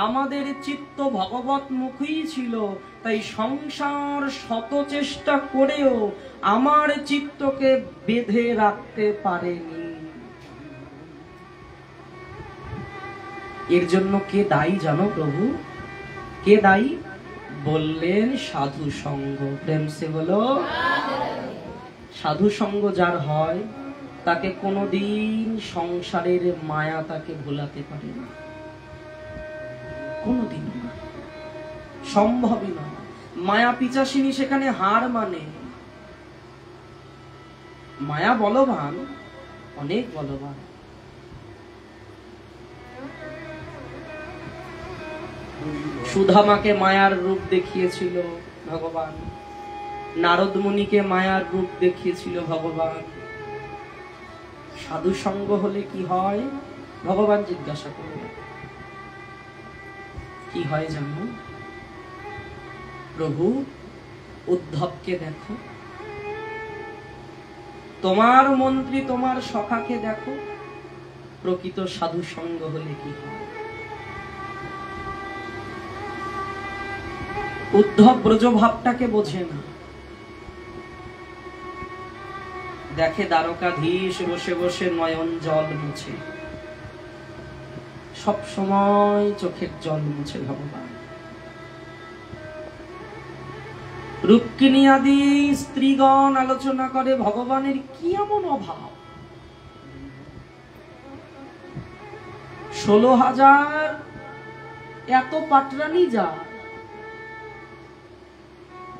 আমাদের চিত্ত ভগবত মুখী ছিল। তাই সংসার শত চেষ্টা করেও আমার চিত্তকে বেঁধে রাখতে পারেনি। এর জন্য কে দায়ী জানো প্রভু? কে দায়ী? বললেন সাধু সঙ্গ। প্রেম সে বলো। সাধু সঙ্গ যার হয়, তাকে কোনোদিন সংসারের মায়া তাকে ভোলাতে পারে না, কোনোদিন না, সম্ভবই না। মায়া পিচাসিনী সেখানে হার মানে। মায়া বলবান, অনেক বলবান। সুধামাকে মায়ার রূপ দেখিয়েছিল ভগবান, নারদ মুনিকে মায়ার রূপ দেখিয়েছিল ভগবান। সাধু সঙ্গ হলে কি হয় ভগবান জিজ্ঞাসা করলেন। কি হয় জানো? প্রভু, উদ্ধবকে দেখো, তোমার মন্ত্রী, তোমার সখাকে দেখো, প্রকৃত সাধু সঙ্গ হলে কি হয়। উদ্ধব ব্রজভাবটাকে বোঝে না। দেখে দ্বারকাধীশ বসে বসে নয়ন জল মুছে, সব সময় চোখের জল মুছে ভগবান। রুক্মিণী আদি স্ত্রীগণ আলোচনা করে ভগবানের কি এমন অভাব। 16,000 এত পাটরানি যা,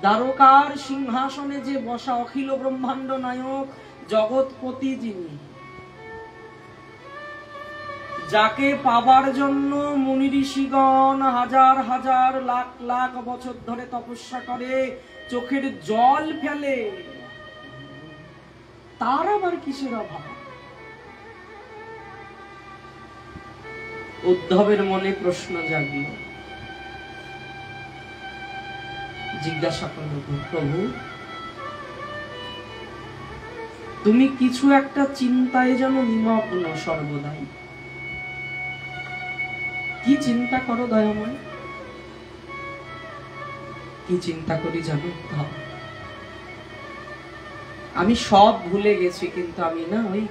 দ্বারকার সিংহাসনে যে বসা অখিল ব্রহ্মাণ্ড নায়ক জগৎপতি যিনি, যাকে পাবার জন্য মুনি ঋষিগণ হাজার হাজার লাখ লাখ বছর ধরে তপস্যা করে, চোখের জল ফেলে, তার আবার কিসের অভাব? উদ্ধবের মনে প্রশ্ন জাগল, জিজ্ঞাসা করল, প্রভু তুমি কিছু একটা চিন্তায় যেন নিমগ্ন সর্বদাই। কি চিন্তা করো দয়াময়? কি চিন্তা করি জানো? আমি সব ভুলে গেছি, কিন্তু আমি না ওই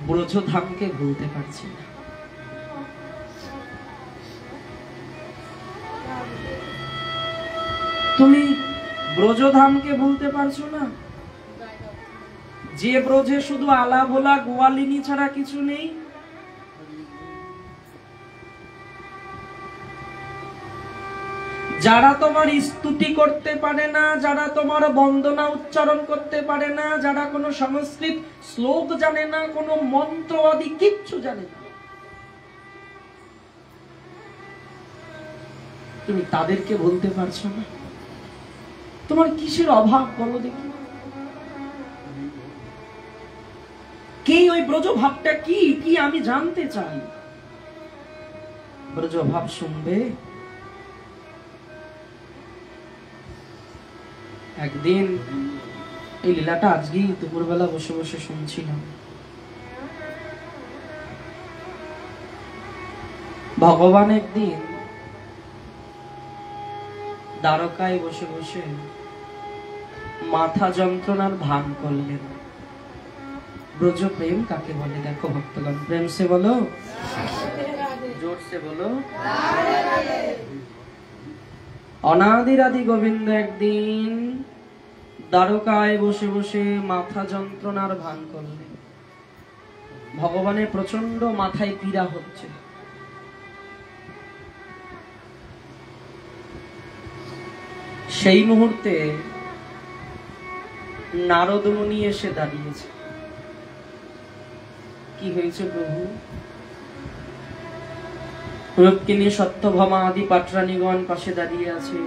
ব্রজধামকে ভুলতে পারছি না। তুমি ব্রজধামকে ভুলতে পারছো না? যে ব্রজে শুধু আলা ভোলা গোয়ালিনী ছাড়া কিছু নেই। যারা তোমার স্তুতি করতে পারে না, যারা তোমার বন্দনা উচ্চারণ করতে পারে না, যারা কোনো সংস্কৃত শ্লোক জানে না, কোনো মন্ত্র আদি কিচ্ছু জানে না, তুমি তাদেরকে বলতে পারছো না? তোমার কিসের অভাব বলো দেখি? কি ওই ব্রজ ভাবটা কি কি আমি জানতে চাই। ব্রজ ভাব শুনবে? একদিন এই লীলাটা আজকেই দুপুরবেলা বসে বসে শুনছিলাম। ভগবান একদিন দ্বারকায় বসে বসে মাথা যন্ত্রণার ভান করলেন। ব্রজ প্রেম কাকে বলে দেখো ভক্তগণ, প্রেম সে বলো, জোর সে বলো। অনাদিরাদি গোবিন্দ একদিন দ্বারকায় বসে বসে মাথা যন্ত্রণার ভান করলেন। ভগবানের প্রচন্ড মাথায় পীড়া হচ্ছে। সেই মুহূর্তে নারদ মুনি এসে দাঁড়িয়েছে। কি হয়েছে প্রভু? রূপকিনী সত্যভামা আদি পাটরানীগণ পাশে দাঁড়িয়ে আছে।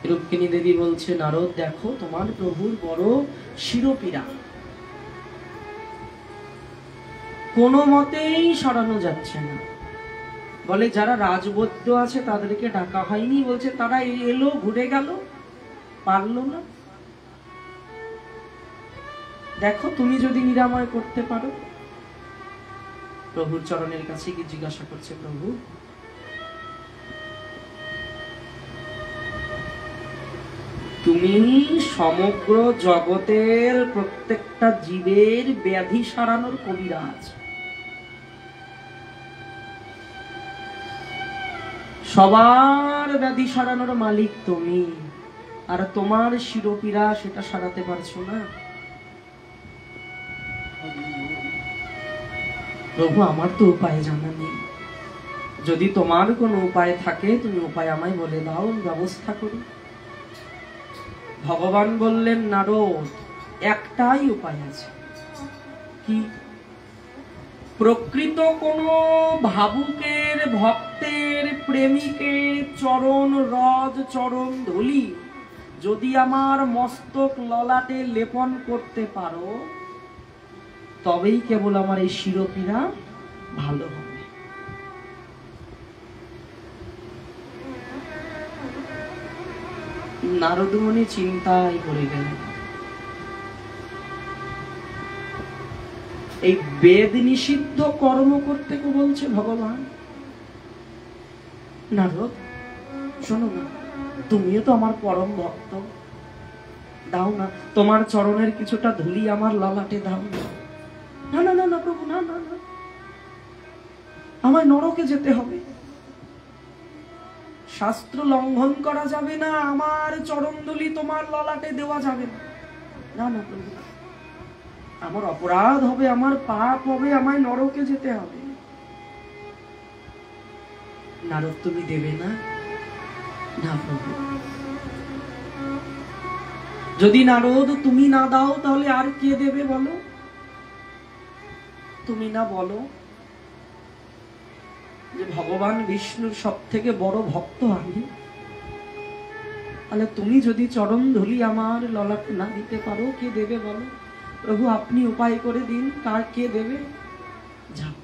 রূপকিনী দেবী বলছে, নারদ দেখো তোমার প্রভুর বড় শিরোপীড়া, কোনো মতেই সরানো যাচ্ছে না। বলে যারা রাজবৈদ্য আছে তাদেরকে ডাকা হয়নি, বলছে তারা এলো ঘুরে গেল, পারলো না। দেখো তুমি যদি নিরাময় করতে পারো। প্রভুর চরণের কাছে কি জিজ্ঞাসা করছে, প্রভু তুমি সমগ্র জগতের প্রত্যেকটা জীবের ব্যাধি সারানোর কবিরাজ, সবার ব্যাধি সারানোর মালিক তুমি, আর তোমার শিরোপীড়া সেটা সারাতে পারছো না। প্রভু আমার তো উপায় জানা নেই, যদি তোমার কোনো উপায় থাকে তুমি উপায় আমায় বলে দাও, ব্যবস্থা করি। ভগবান বললেন, নারদ একটাই উপায় আছে। কি? প্রকৃত কোন ভাবুকের, ভক্তের, প্রেমিকের চরণ রজ, চরণ ধুলি যদি আমার মস্তক ললাটে লেপন করতে পারো, তবেই কেবল আমার এই শিরোপীড়া ভালো হবে। নারদ মুনি চিন্তায় পড়ে গেলেন। এই বেদ নিষিদ্ধ কর্ম করতে কো বলছে ভগবান? নারদ শোনো না, তুমিও তো আমার পরম ভক্ত, দাও না তোমার চরণের কিছুটা ধুলি আমার ললাটে দাও না। না না না না প্রভু, না না না, আমায় নরকে যেতে হবে, শাস্ত্র লঙ্ঘন করা যাবে না, আমার চরণধুলি তোমার ললাটে দেওয়া যাবে না। না না প্রভু, আমার অপরাধ হবে, আমার পাপ হবে, আমায় নরকে যেতে হবে। নারদ তুমি দেবে না? না প্রভু। যদি নারদ তুমি না দাও তাহলে আর কে দেবে বলো? তুমি না বলো যে ভগবান বিষ্ণুর সব থেকে বড় ভক্ত আমি, তাহলে তুমি যদি চরণ ধুলি আমার ললাটে না দিতে পারো, কে দেবে বলো? প্রভু আপনি উপায় করে দিন, কার কে দেবে? যাও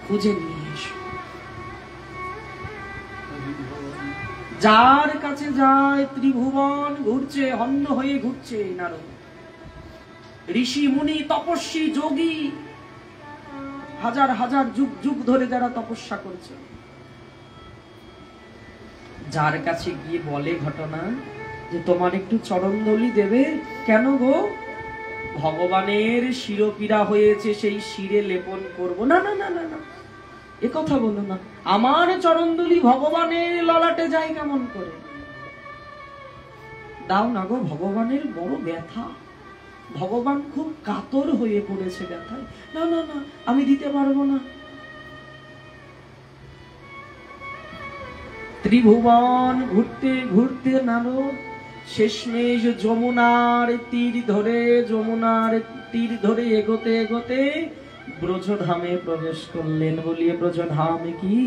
খুঁজে নিয়ে এসো। যার কাছে যায় ত্রিভুবন ঘুরছে, হন্য হয়ে ঘুরছে নারদ। ঋষি মুনি তপস্বী যোগী হাজার হাজার যুগ যুগ ধরে যারা তপস্যা করছে, যার কাছে গিয়ে বলে ঘটনা যে তোমার একটু চরণধলি দেবে। কেন গো? ভগবানের শিরপীড়া হয়েছে, সেই শিরে লেপন করব। না না না না না, এ কথা বলো না। আমার চরণধলি ভগবানের ললাটে যায় কেমন করে? দাও না গো, ভগবানের বড় ব্যথা, ভগবান খুব কাতর হয়ে পড়েছে ব্যথায়। না না না, আমি দিতে পারবো না। ত্রিভুবন ঘুরতে ঘুরতে নারদ শেষমেশ যমুনার তীর ধরে এগোতে এগোতে ব্রজধামে প্রবেশ করলেন। বলিয়ে ব্রজধামে কি?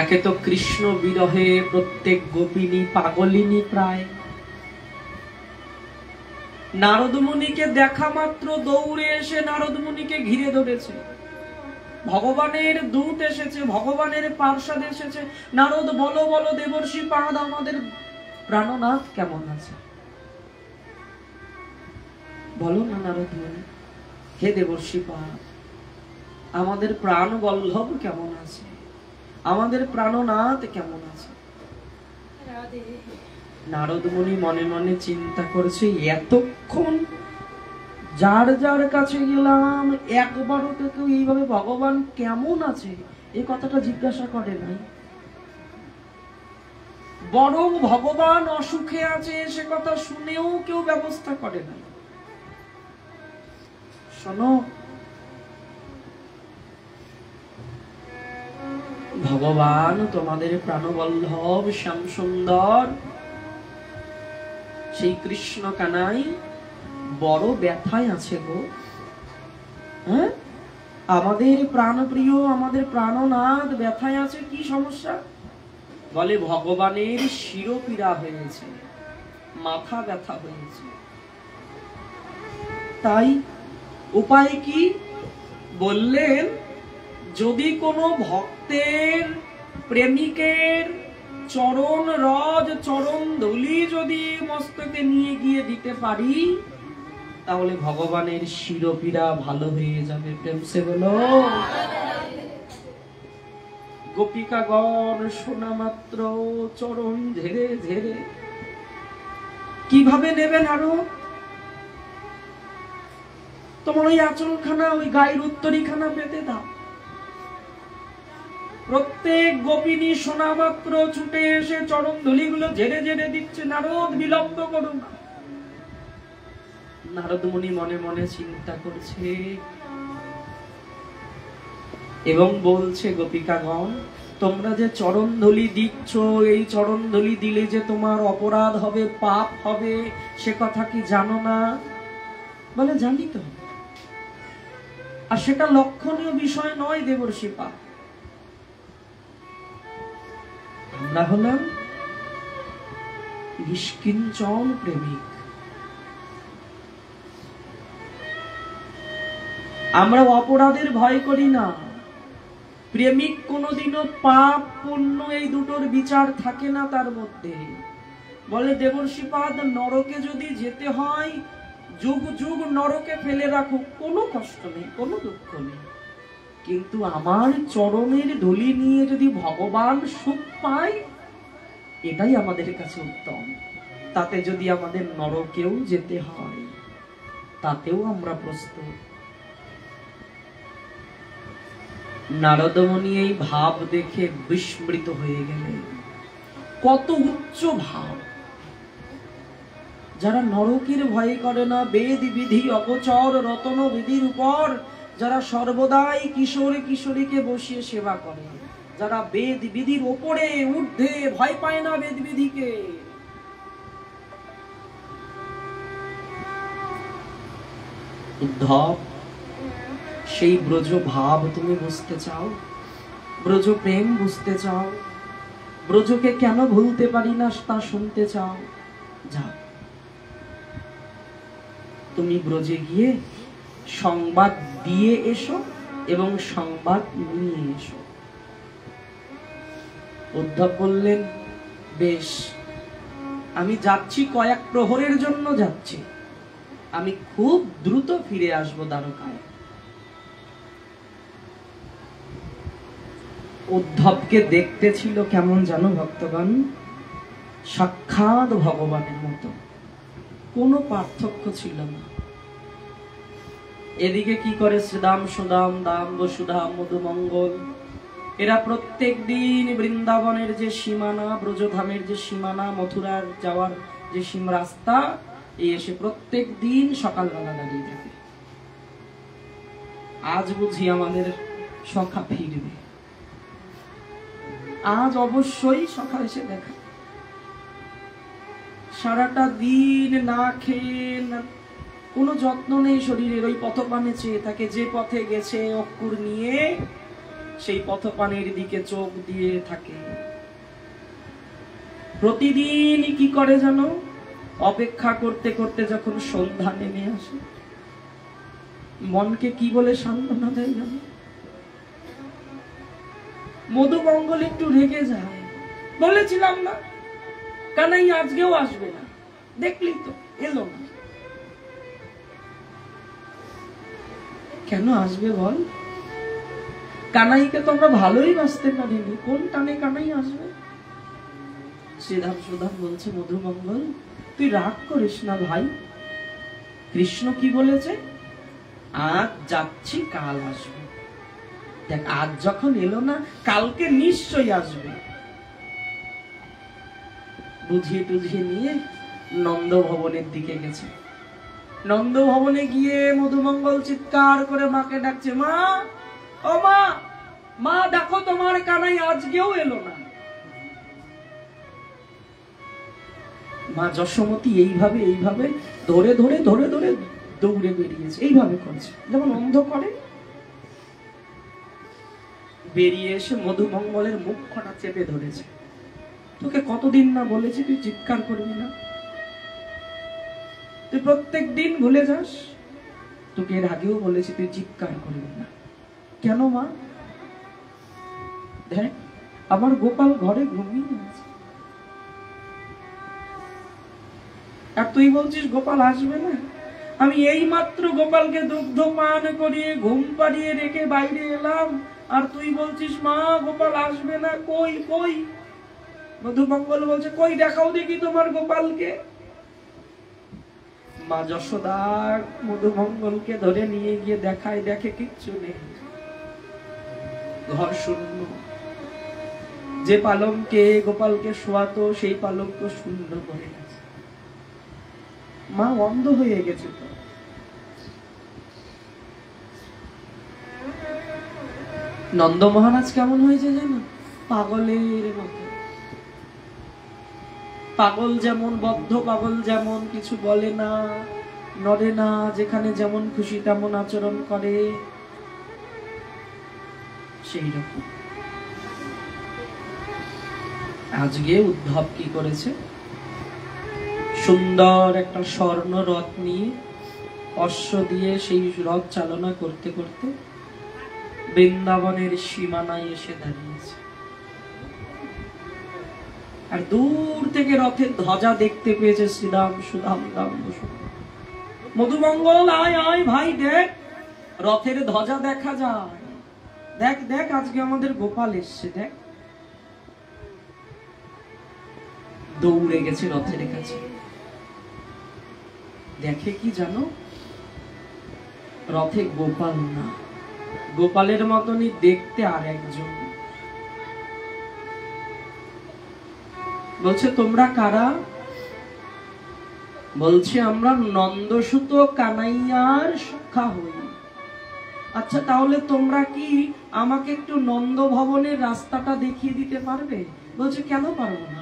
একে তো কৃষ্ণ বিরহে প্রত্যেক গোপিনী পাগলিনী প্রায়। নারদ মুনিকে দেখা মাত্র দৌড়ে এসে নারদ মুনিকে ঘিরে ধরেছে। ভগবানের দূত এসেছে, ভগবানের পার্ষদ এসেছে। নারদ বলো বলো দেবর্ষি পাদ, আমাদের প্রাণনাথ কেমন আছে? বলো না নারদ মুনি, হে দেবর্ষি পাদ, আমাদের প্রাণ বল্লভ কেমন আছে? আমাদের প্রাণনাথ কেমন আছে? নারদ মুনি মনে মনে চিন্তা করছে, এতক্ষণ যার যার কাছে গেলাম একবারও তো কেউ এইভাবে ভগবান কেমন আছে এই কথাটা জিজ্ঞাসা করে নাই, বরং ভগবান অসুখে আছে সে কথা শুনেও কেউ ব্যবস্থা করে না। শোনো, ভগবান তোমাদের প্রাণবল্লভ শ্যাম সুন্দর সেই কৃষ্ণ কানাই বড় ব্যথায় আছে গো। হ্যাঁ, আমাদের প্রাণপ্রিয়, আমাদের প্রাণনাথ ব্যথায় আছে। কি সমস্যা? বলে ভগবানের শিরপীড়া হয়েছে, মাথা ব্যথা হয়েছে। তাই উপায় কি? বললেন, যদি কোনো ভক্তের প্রেমিকের চরণ রজ চরণ ধুলি যদি মস্তকে নিয়ে গিয়ে দিতে পারি, তাহলে ভগবানের শিরপীড়া ভালো হয়ে যাবে। প্রেম সে বলো। গোপিকাগণ শোনা মাত্র চরণ ঝেড়ে ঝেড়ে কিভাবে নেবেন? আরো তোমার ওই আঁচলখানা, ওই গায়ের উত্তরীখানা পেতে দাও। প্রত্যেক গোপিনী শোনা মাত্র ছুটে এসে চরণ ধুলিগুলো ঝেড়ে ঝেড়ে দিচ্ছে। নারদ বিলম্ব করুন। নারদ মুনি মনে মনে চিন্তা করছে এবং বলছে, গোপিকাগণ, তোমরা যে চরণ ধুলি দিচ্ছ, এই চরণ ধুলি দিলে যে তোমার অপরাধ হবে, পাপ হবে, সে কথা কি জানো না? বলে, জানি তো। আর সেটা লক্ষণীয় বিষয় নয় দেবর্ষি পাপ। আমরা হলাম নিষ্কিঞ্চন প্রেমিক। আমরা অপরাধের ভয় করি না। প্রেমিক কোনোদিনও পাপ পুণ্য এই দুটোর বিচার থাকে না তার মধ্যে। বলে দেবর্ষিপাদ, নরকে যদি যেতে হয় যুগ যুগ নরকে ফেলে রাখুক, কোনো কষ্ট নেই, কোনো দুঃখ নেই, কিন্তু আমার চরণের ধুলি নিয়ে যদি ভগবান সুখ পায়, এটাই আমাদের কাছে উত্তম। তাতে যদি আমাদের নরকেও যেতে হয়, তাতেও আমরা প্রস্তুত। নারদ মুনি এই ভাব দেখে বিস্মৃত হয়ে গেলেন। কত উচ্চ ভাব! যারা নরকের ভয় করে না, বেদ বিধি অগোচর রতন বিধির উপর যারা সর্বদাই কিশোর কিশোরীকে বসিয়ে সেবা করে, যারা বেদ বিধির ওপরে ঊর্ধ্বে ভয় পায় না বেদ বিধিকে, উদ্ধব, সেই ব্রজ ভাব তুমি বুঝতে চাও, ব্রজ প্রেম বুঝতে চাও, ব্রজকে কেন ভুলতে পারি না তা শুনতে চাও, যাও তুমি ব্রজে গিয়ে সংবাদ দিয়ে এসো এবং সংবাদ নিয়ে এসো। উদ্ধব বললেন, বেশ, আমি যাচ্ছি, কয়েক প্রহরের জন্য যাচ্ছি, আমি খুব দ্রুত ফিরে আসবো দ্বারকায়। উদ্ধবকে দেখতে ছিল কেমন জানো ভক্তগণ? সাক্ষাৎ ভগবানের মতো, কোনো পার্থক্য ছিল না। এদিকে কি করে শ্রীদাম, সুদাম, দাম, বসুধা, মধুমঙ্গল, এরা প্রত্যেক দিন বৃন্দাবনের যে সীমানা, ব্রজধামের যে সীমানা, মথুরার যাওয়ার যে সীম রাস্তা, এই এসে প্রত্যেক দিন সকালবেলা দাঁড়িয়ে থাকে। আজ বুঝি আমাদের সখা ফিরবে, আজ অবশ্যই সখা এসে দেখা। সারাটা দিন না খেয়ে, কোনো যত্ন নেই শরীরের, ওই পথপানে চেয়ে থাকে। যে পথে গেছে অক্কুর নিয়ে, সেই পথপানের দিকে চোখ দিয়ে থাকে। প্রতিদিন কি করে জানো? অপেক্ষা করতে করতে যখন সন্ধ্যা নেমে আসে, মনকে কি বলে সান্ত্বনা দেয় জানো? মধুমঙ্গল একটু রেগে যায়, বলেছিলাম না কানাই আজকেও আসবে না, দেখলি তো এলো না। কেন আসবে বল? কানাইকে তো আমরা ভালোই বাঁচতে পারিনি, কোন টানে কানাই আসবে? শ্রীধাম সুধাম বলছে, মধুমঙ্গল তুই রাগ করিস না ভাই, কৃষ্ণ কি বলেছে? আজ যাচ্ছি, কাল আসবে। দেখ, আজ যখন এলো না, কালকে নিশ্চয়ই আসবে। বুঝিয়ে টুঝিয়ে নিয়ে নন্দ ভবনের দিকে গেছে। নন্দ ভবনে গিয়ে মধুমঙ্গল চিৎকার করে মাকে ডাকছে, মা, ও মা, মা দেখো তোমার কানাই আজকেও এলো না। মা যশোমতী এইভাবে এইভাবে ধরে ধরে ধরে ধরে দৌড়ে বেরিয়েছে, এইভাবে করছে যেমন অন্ধ করে। বেরিয়ে এসে মধুমঙ্গলের মুখটা চেপে ধরেছে। তোকে কতদিন না বলেছি তুই চিৎকার করবি না, তুই প্রত্যেক দিন ভুলে যাস। তোকে এর আগেও বলেছি তুই চিৎকার করবি না। কেন মা? দেখ আমার গোপাল ঘরে ঘুমিয়ে আছে, আর তুই বলছিস গোপাল আসবে না। আমি এই মাত্র গোপালকে দুগ্ধ পান করিয়ে ঘুম পাড়িয়ে রেখে বাইরে এলাম, আর তুই বলছিস মা গোপাল আসবে না। কই কই? মধুমঙ্গল বলছে, কই দেখাও দেখি তোমার গোপালকে। মা যশোদা মধুমঙ্গলকে ধরে নিয়ে গিয়ে দেখায়, দেখে কিচ্ছু নেই, ঘর শূন্য। যে পালঙ্কে গোপালকে শোয়াতো সেই পালঙ্ক শূন্য করে গেছে। মা অন্ধ হয়ে গেছে তো। নন্দ মহারাজ কেমন হয়েছে জানো? পাগলের মতো। পাগল যেমন, বদ্ধ পাগল যেমন, কিছু বলে না, নড়ে না, যেখানে যেমন খুশি তেমন আচরণ করে, সেই রকম। আজকে উদ্ধব কি করেছে? সুন্দর একটা স্বর্ণ রথ নিয়ে, অশ্ব দিয়ে সেই রথ চালনা করতে করতে বৃন্দাবনের সীমানায় এসে দাঁড়িয়েছে। আর দূর থেকে রথের ধ্বজা দেখতে পেয়েছে শ্রীরাম, সুদাম, দাম, বসুধা। মধুমঙ্গল আয় আয় ভাই, দেখ রথের ধ্বজা দেখা যায়, দেখ দেখ আজকে আমাদের গোপাল এসছে, দেখ। দৌড়ে গেছে রথের কাছে, দেখে কি জানো? রথে গোপাল না, গোপালের মতনই দেখতে আর একজন। বলছে, তোমরা কারা? বলছে, আমরা নন্দসুত কানাইয়ার সখা হই। আচ্ছা তাহলে তোমরা কি আমাকে একটু নন্দ ভবনের রাস্তাটা দেখিয়ে দিতে পারবে? বলছে, কেন পারবো না?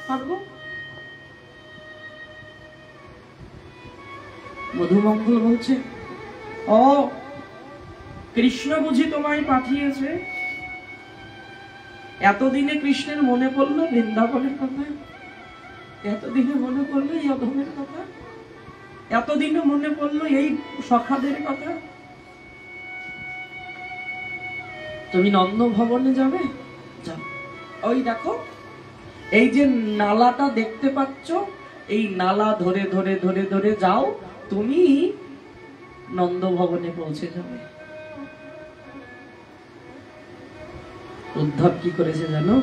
পারবো। মধুমঙ্গল বলছে, ও কৃষ্ণ বুঝি তোমায় পাঠিয়েছে? এতদিনে কৃষ্ণের মনে পড়লো বৃন্দাবনের কথা, এতদিনে মনে পড়লো এই অধমের কথা, এতদিনে মনে পড়লো এই সখাদের কথা। তুমি নন্দ ভবনে যাবে, যাও। ওই দেখো এই যে নালাটা দেখতে পাচ্ছ, এই নালা ধরে ধরে ধরে ধরে যাও, তুমি নন্দ ভবনে পৌঁছে যাবে। উদ্ধব কি করেছে জানো?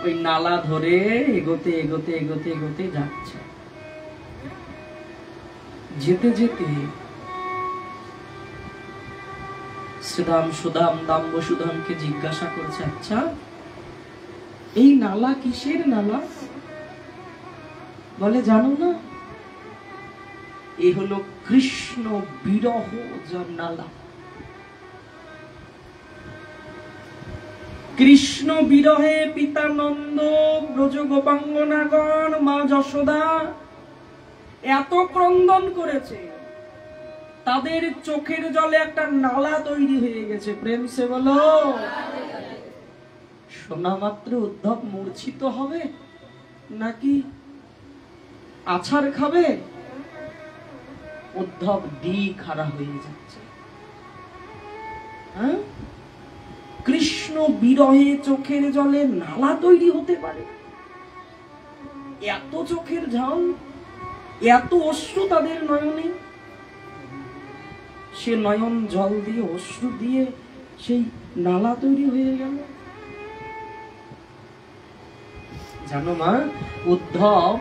ওই নালা ধরে এগোতে এগোতে এগোতে এগোতে যাচ্ছে। যেতে যেতে শ্রীদাম সুদাম দাম্ব সুদামকে জিজ্ঞাসা করছে, আচ্ছা এই নালা কিসের নালা? বলে জানো না, এ হলো কৃষ্ণ বিরহ নালা। কৃষ্ণ বিরহে পিতা নন্দ, ব্রজ গোপাঙ্গনাগণ, মা যশোদা এত ক্রন্দন করেছে, তাদের চোখের জলে একটা নালা তৈরি হয়ে গেছে। প্রেম সে বলো। শোনা মাত্র উদ্ধব মূর্ছিত হবে নাকি আছাড় খাবে? উদ্ধব খাড়া হয়ে যাচ্ছে। হ্যাঁ, কৃষ্ণ বিরহে চোখের জলে নালা তৈরি হতে পারে? এত চোখের ঝাল, এত অশ্রু তাদের নয়নে, সে নয়ন জল দিয়ে অশ্রু দিয়ে সেই নালা তৈরি হয়ে গেল। জানো মা, উদ্ধব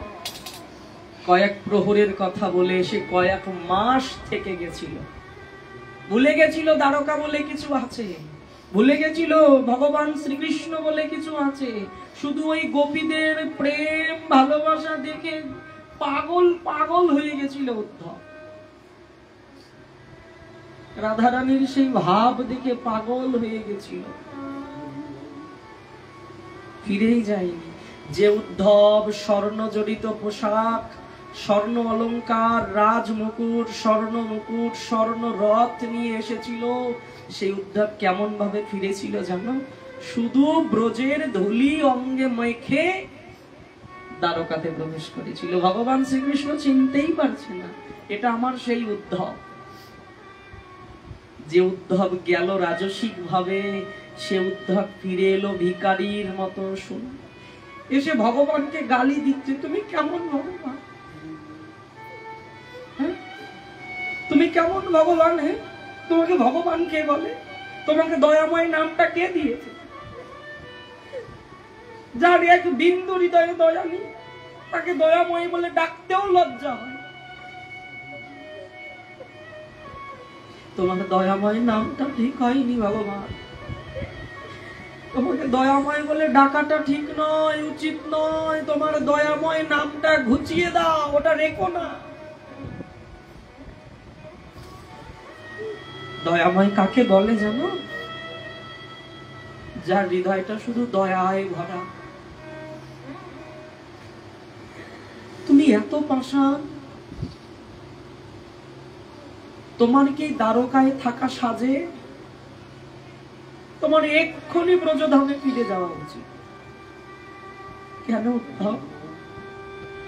কয়েক প্রহরের কথা বলে সে কয়েক মাস থেকে গেছিল। ভুলে গেছিল দ্বারকা বলে কিছু আছে, ভুলে গেছিল ভগবান শ্রীকৃষ্ণ বলে কিছু আছে। শুধু ওই গোপীদের প্রেম ভালোবাসা দেখে পাগল পাগল হয়ে গেছিল উদ্ধব। রাধারানীর সেই ভাব দেখে পাগল হয়ে গেছিল, ফিরেই যায়নি। যে উদ্ধব স্বর্ণ জড়িত পোশাক, স্বর্ণ অলংকার, রাজ মুকুট, স্বর্ণ মুকুট, স্বর্ণ রথ নিয়ে এসেছিল, সেই উদ্ধব কেমন ভাবে ফিরেছিল জানো? শুধু ব্রজের ধুলি অঙ্গে মেখে দ্বারকাতে প্রবেশ করেছিল। ভগবান শ্রীকৃষ্ণ চিনতেই পারছে না এটা আমার সেই উদ্ধব। যে উদ্ধব গেল রাজসিক ভাবে, সে উদ্ধব ফিরে এলো ভিখারির মতো। শুন, এসে ভগবানকে গালি দিচ্ছে, তুমি কেমন ভগবান? তুমি কেমন ভগবান? তোমাকে ভগবান কে বলে? তোমাকে দয়াময় নামটা কে দিয়েছে? যার এক বিন্দু হৃদয়ে দয়া নেই, তাকে দয়াময় বলে ডাকতেও লজ্জা হয়। তোমার দয়াময় নামটা ঠিক হয়নি ভগবান, তোমাকে দয়াময় বলে ডাকাটা ঠিক নয়, উচিত নয়। তোমার দয়াময় নামটা ঘুচিয়ে দাও, ওটা রেখো না। দয়াময় কাকে বলে জানো? যার হৃদয়টা শুধু দয়ায় ভরা। তুমি এত পাষাণ, তোমার কি দ্বারকায় থাকা সাজে? তোমার এক্ষুনি ব্রজধামে ফিরে যাওয়া উচিত। কেন উদ্ধব?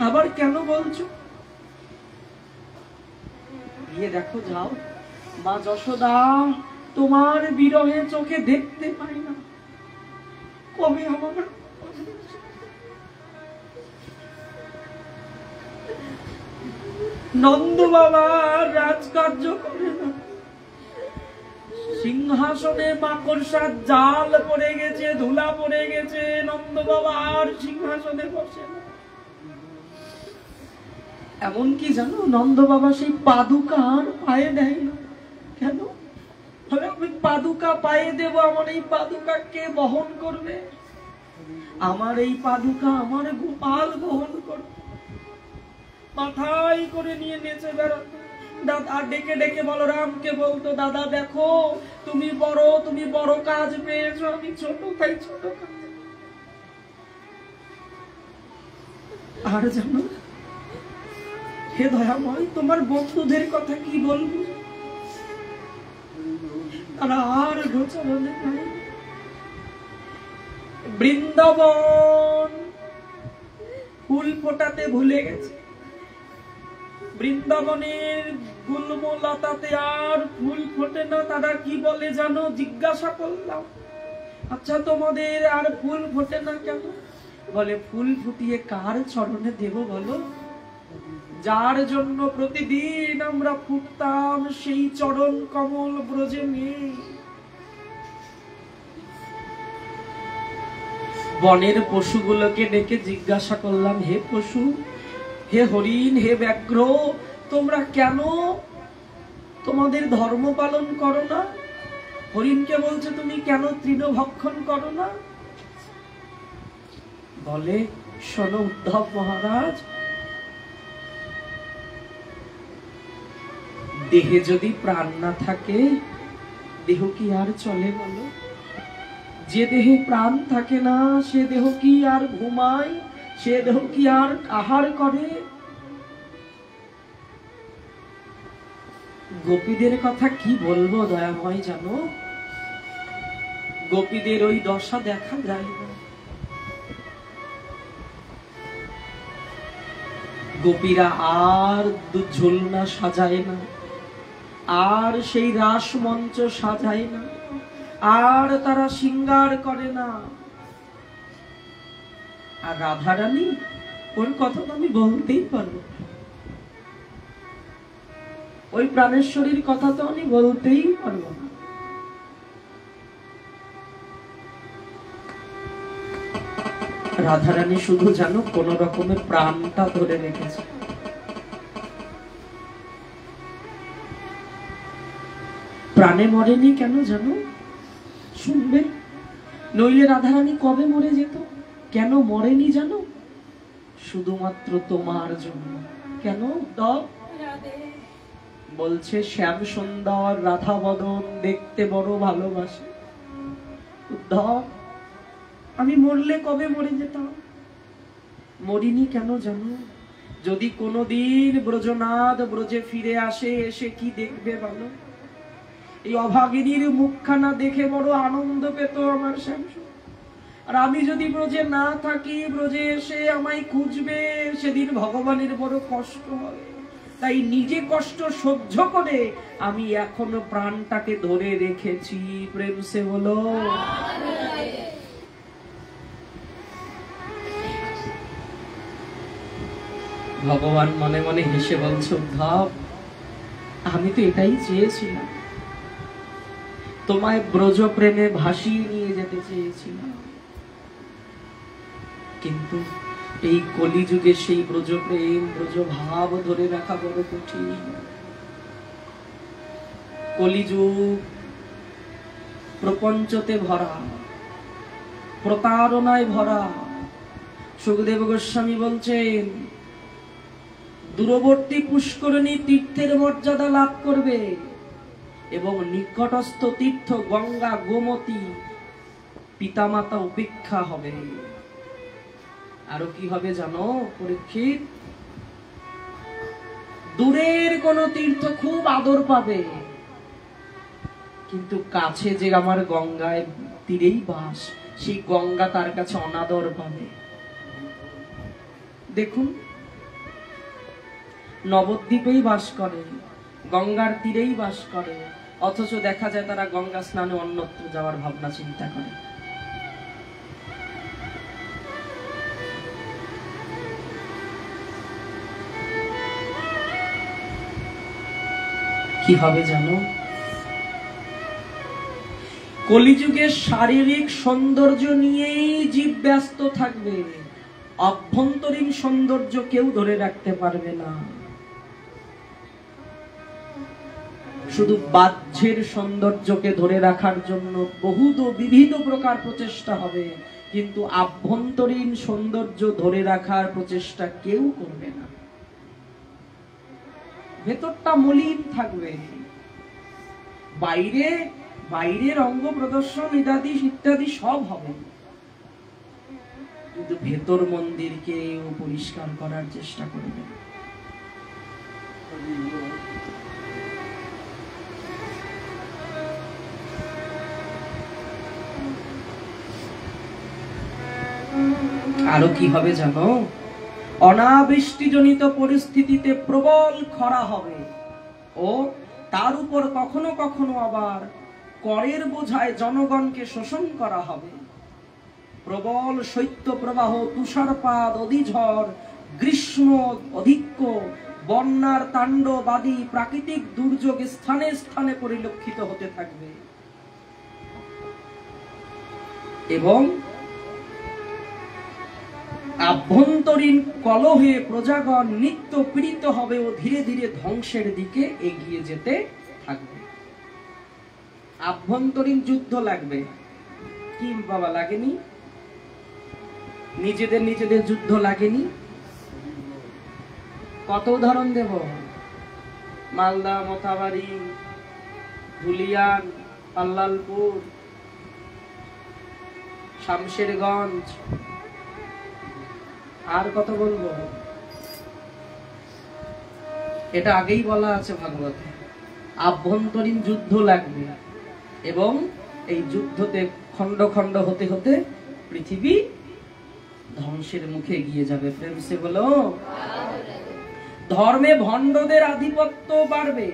আবার কেন বলছো? গিয়ে দেখো, যাও। মা যশোদা তোমার বিরহে চোখে দেখতে পাই না, কবে আমার নন্দ বাবা রাজকার্য করে না, সিংহাসনে মাকড়সার জাল পড়ে গেছে, ধুলা পড়ে গেছে, নন্দ বাবা আর সিংহাসনে বসে না। এমনকি জানো, নন্দ বাবা সেই পাদুকা আর পায়ে দেয় না। কেন? আমি পাদুকা পায়ে দেব, আমার এই পাদুকা কে বহন করবে? আমার এই পাদুকা আমার গোপাল বহন করবে। মাথায় করে নিয়ে নেচে বেড়াতো, দাদা ডেকে ডেকে বলরামকে বলতো, দাদা দেখো তুমি বড় কাজ পেয়েছো, আমি ছোট তাই ছোট কাজ। আর জানো, হে দয়াময়, তোমার বন্ধুদের কথা কি বলবো, তারা আর গোচরণে নাই। বৃন্দাবন ফুল ফোটাতে ভুলে গেছে, বৃন্দাবনের গুল্মলতাতে আর ফুল ফোটে না। তারা কি বলে জানো? জিজ্ঞাসা করলাম, আচ্ছা তোমাদের আর ফুল ফোটে না কেন? বলে, ফুল ফুটিয়ে কার চরণে দেব বলো? যার জন্য প্রতিদিন আমরা ফুটতাম সেই চরণ কমল ব্রজে নেই। বনের পশুগুলোকে ডেকে জিজ্ঞাসা করলাম, হে পশু, হে হরিণ, হে ব্যাঘ্র, তোমরা কেন তোমাদের ধর্ম পালন করো না? হরিণকে বলছে, তুমি কেন তৃণভক্ষণ করো না? বলে, শোনো উদ্ধব মহারাজ, দেহে যদি প্রাণ না থাকে, দেহ কি আর চলে বলো? যে দেহে প্রাণ থাকে না, সে দেহ কি আর ঘুমায়? সে দেহ কি আর আহার করে? গোপীদের কথা কি বলবো দয়াময়, জানো? গোপীদের ওই দশা দেখা যায় না। গোপীরা আর ঝুলনা সাজায় না, আর সেই রাস মঞ্চ সাজায় না, আর তারা শৃঙ্গার করে না। আর রাধারানী, ওর কথা তো আমি বলতেই পারবো, ওই প্রাণেশ্বরীর কথা তো আমি বলতেই পারবো না। রাধারানী শুধু জানো কোন রকমের প্রাণটা ধরে রেখেছে। প্রাণে মরেনি কেন জানো? শুনবে, নইলে রাধারানী কবে মরে যেত। কেন মরেনি জানো? শুধুমাত্র তোমার জন্য। কেন? বলছে, শ্যাম সুন্দর রাধা বদন দেখতে বড় ভালোবাসে। উদ্ধব, আমি মরলে কবে মরে যেতাম। মরিনি কেন জানো? যদি কোনদিন ব্রজনাথ ব্রজে ফিরে আসে, এসে কি দেখবে বলো? এই অভাগিনীর মুখখানা দেখে বড় আনন্দ পেত আমার শ্যাম। আর আমি যদি ব্রজে না থাকি, ব্রজে এসে আমায় খুঁজবে, সেদিন ভগবানের বড় কষ্ট হবে। তাই নিজে কষ্ট সহ্য করে আমি এখনো প্রাণটাকে ধরে রেখেছি। প্রেম সে বলো। ভগবান মনে মনে হেসে বলছে, উদ্ধব, আমি তো এটাই চেয়েছিলাম, তোমায় ব্রজ প্রেমে ভাসিয়ে নিয়ে যেতে চেয়েছিলাম। কিন্তু এই কলিযুগে সেই ব্রজ প্রেম, ব্রজ ভাব ধরে রাখা বড় কঠিন। কলিযুগ প্রপঞ্চতে ভরা, প্রতারণায় ভরা। সুখদেব গোস্বামী বলছেন, দূরবর্তী পুষ্করিণী তীর্থের মর্যাদা লাভ করবে এবং নিকটস্থ তীর্থ গঙ্গা গোমতী পিতামাতা উপেক্ষা হবে। আরো কি হবে জানো পরীক্ষিত? দূরের কোন তীর্থ খুব আদর পাবে, কিন্তু কাছে যে আমার গঙ্গায় তীরেই বাস, সেই গঙ্গা তার কাছে অনাদর পাবে। দেখুন, নবদ্বীপেই বাস করে, গঙ্গার তীরেই বাস করে, অথচ দেখা যায় তারা গঙ্গা স্নানে অন্যত্র যাওয়ার ভাবনা চিন্তা করে। কি হবে জানো? কলিযুগে শারীরিক সৌন্দর্য নিয়েই জীব ব্যস্ত থাকবে, অভ্যন্তরীণ সৌন্দর্য কেউ ধরে রাখতে পারবে না। শুধু বাহ্যের সৌন্দর্যকে ধরে রাখার জন্য বিবিধ প্রকার প্রচেষ্টা হবে, কিন্তু আভ্যন্তরীণ সৌন্দর্য ধরে রাখার প্রচেষ্টা কেউ করবে না। ভেতরটা মলিন থাকবে, বাইরের অঙ্গ প্রদর্শন ইত্যাদি সব হবে, কিন্তু ভেতর মন্দিরকে পরিষ্কার করার চেষ্টা করবে। আরো কি হবে জানো? অনাবৃষ্টিজনিত পরিস্থিতিতে প্রবল খরা হবে ও তার উপর কখনো কখনো আবার করের বোঝায় জনগণকে শোষণ করা হবে। প্রবল শৈত্য প্রবাহ, তুষারপাত, অধিঝড়, গ্রীষ্ম অধিক্য, বন্যার তাণ্ডব আদি প্রাকৃতিক দুর্যোগ স্থানে স্থানে পরিলক্ষিত হতে থাকবে এবং আভ্যন্তরীণ কলহে প্রজাগণ নিত্য পীড়িত হবে ও ধীরে ধীরে ধ্বংসের দিকে এগিয়ে যেতে থাকবে। আভ্যন্তরীণ যুদ্ধ লাগবে। কি বাবা লাগেনি? নিজেদের যুদ্ধ লাগেনি? কত উদাহরণ দেব? মালদা, মথাবাড়ি, ধুলিয়ান, পাল্লালপুর, শামশেরগঞ্জ, আর কত বলবো? এটা আগেই বলা আছে ভাগবতে। আভ্যন্তরীণ যুদ্ধ লাগবে এবং এই যুদ্ধতে খন্ড খন্ড হতে হতে পৃথিবী ধ্বংসের মুখে এগিয়ে যাবে। প্রেম সে বলো। ধর্মে ভণ্ডদের আধিপত্য বাড়বে।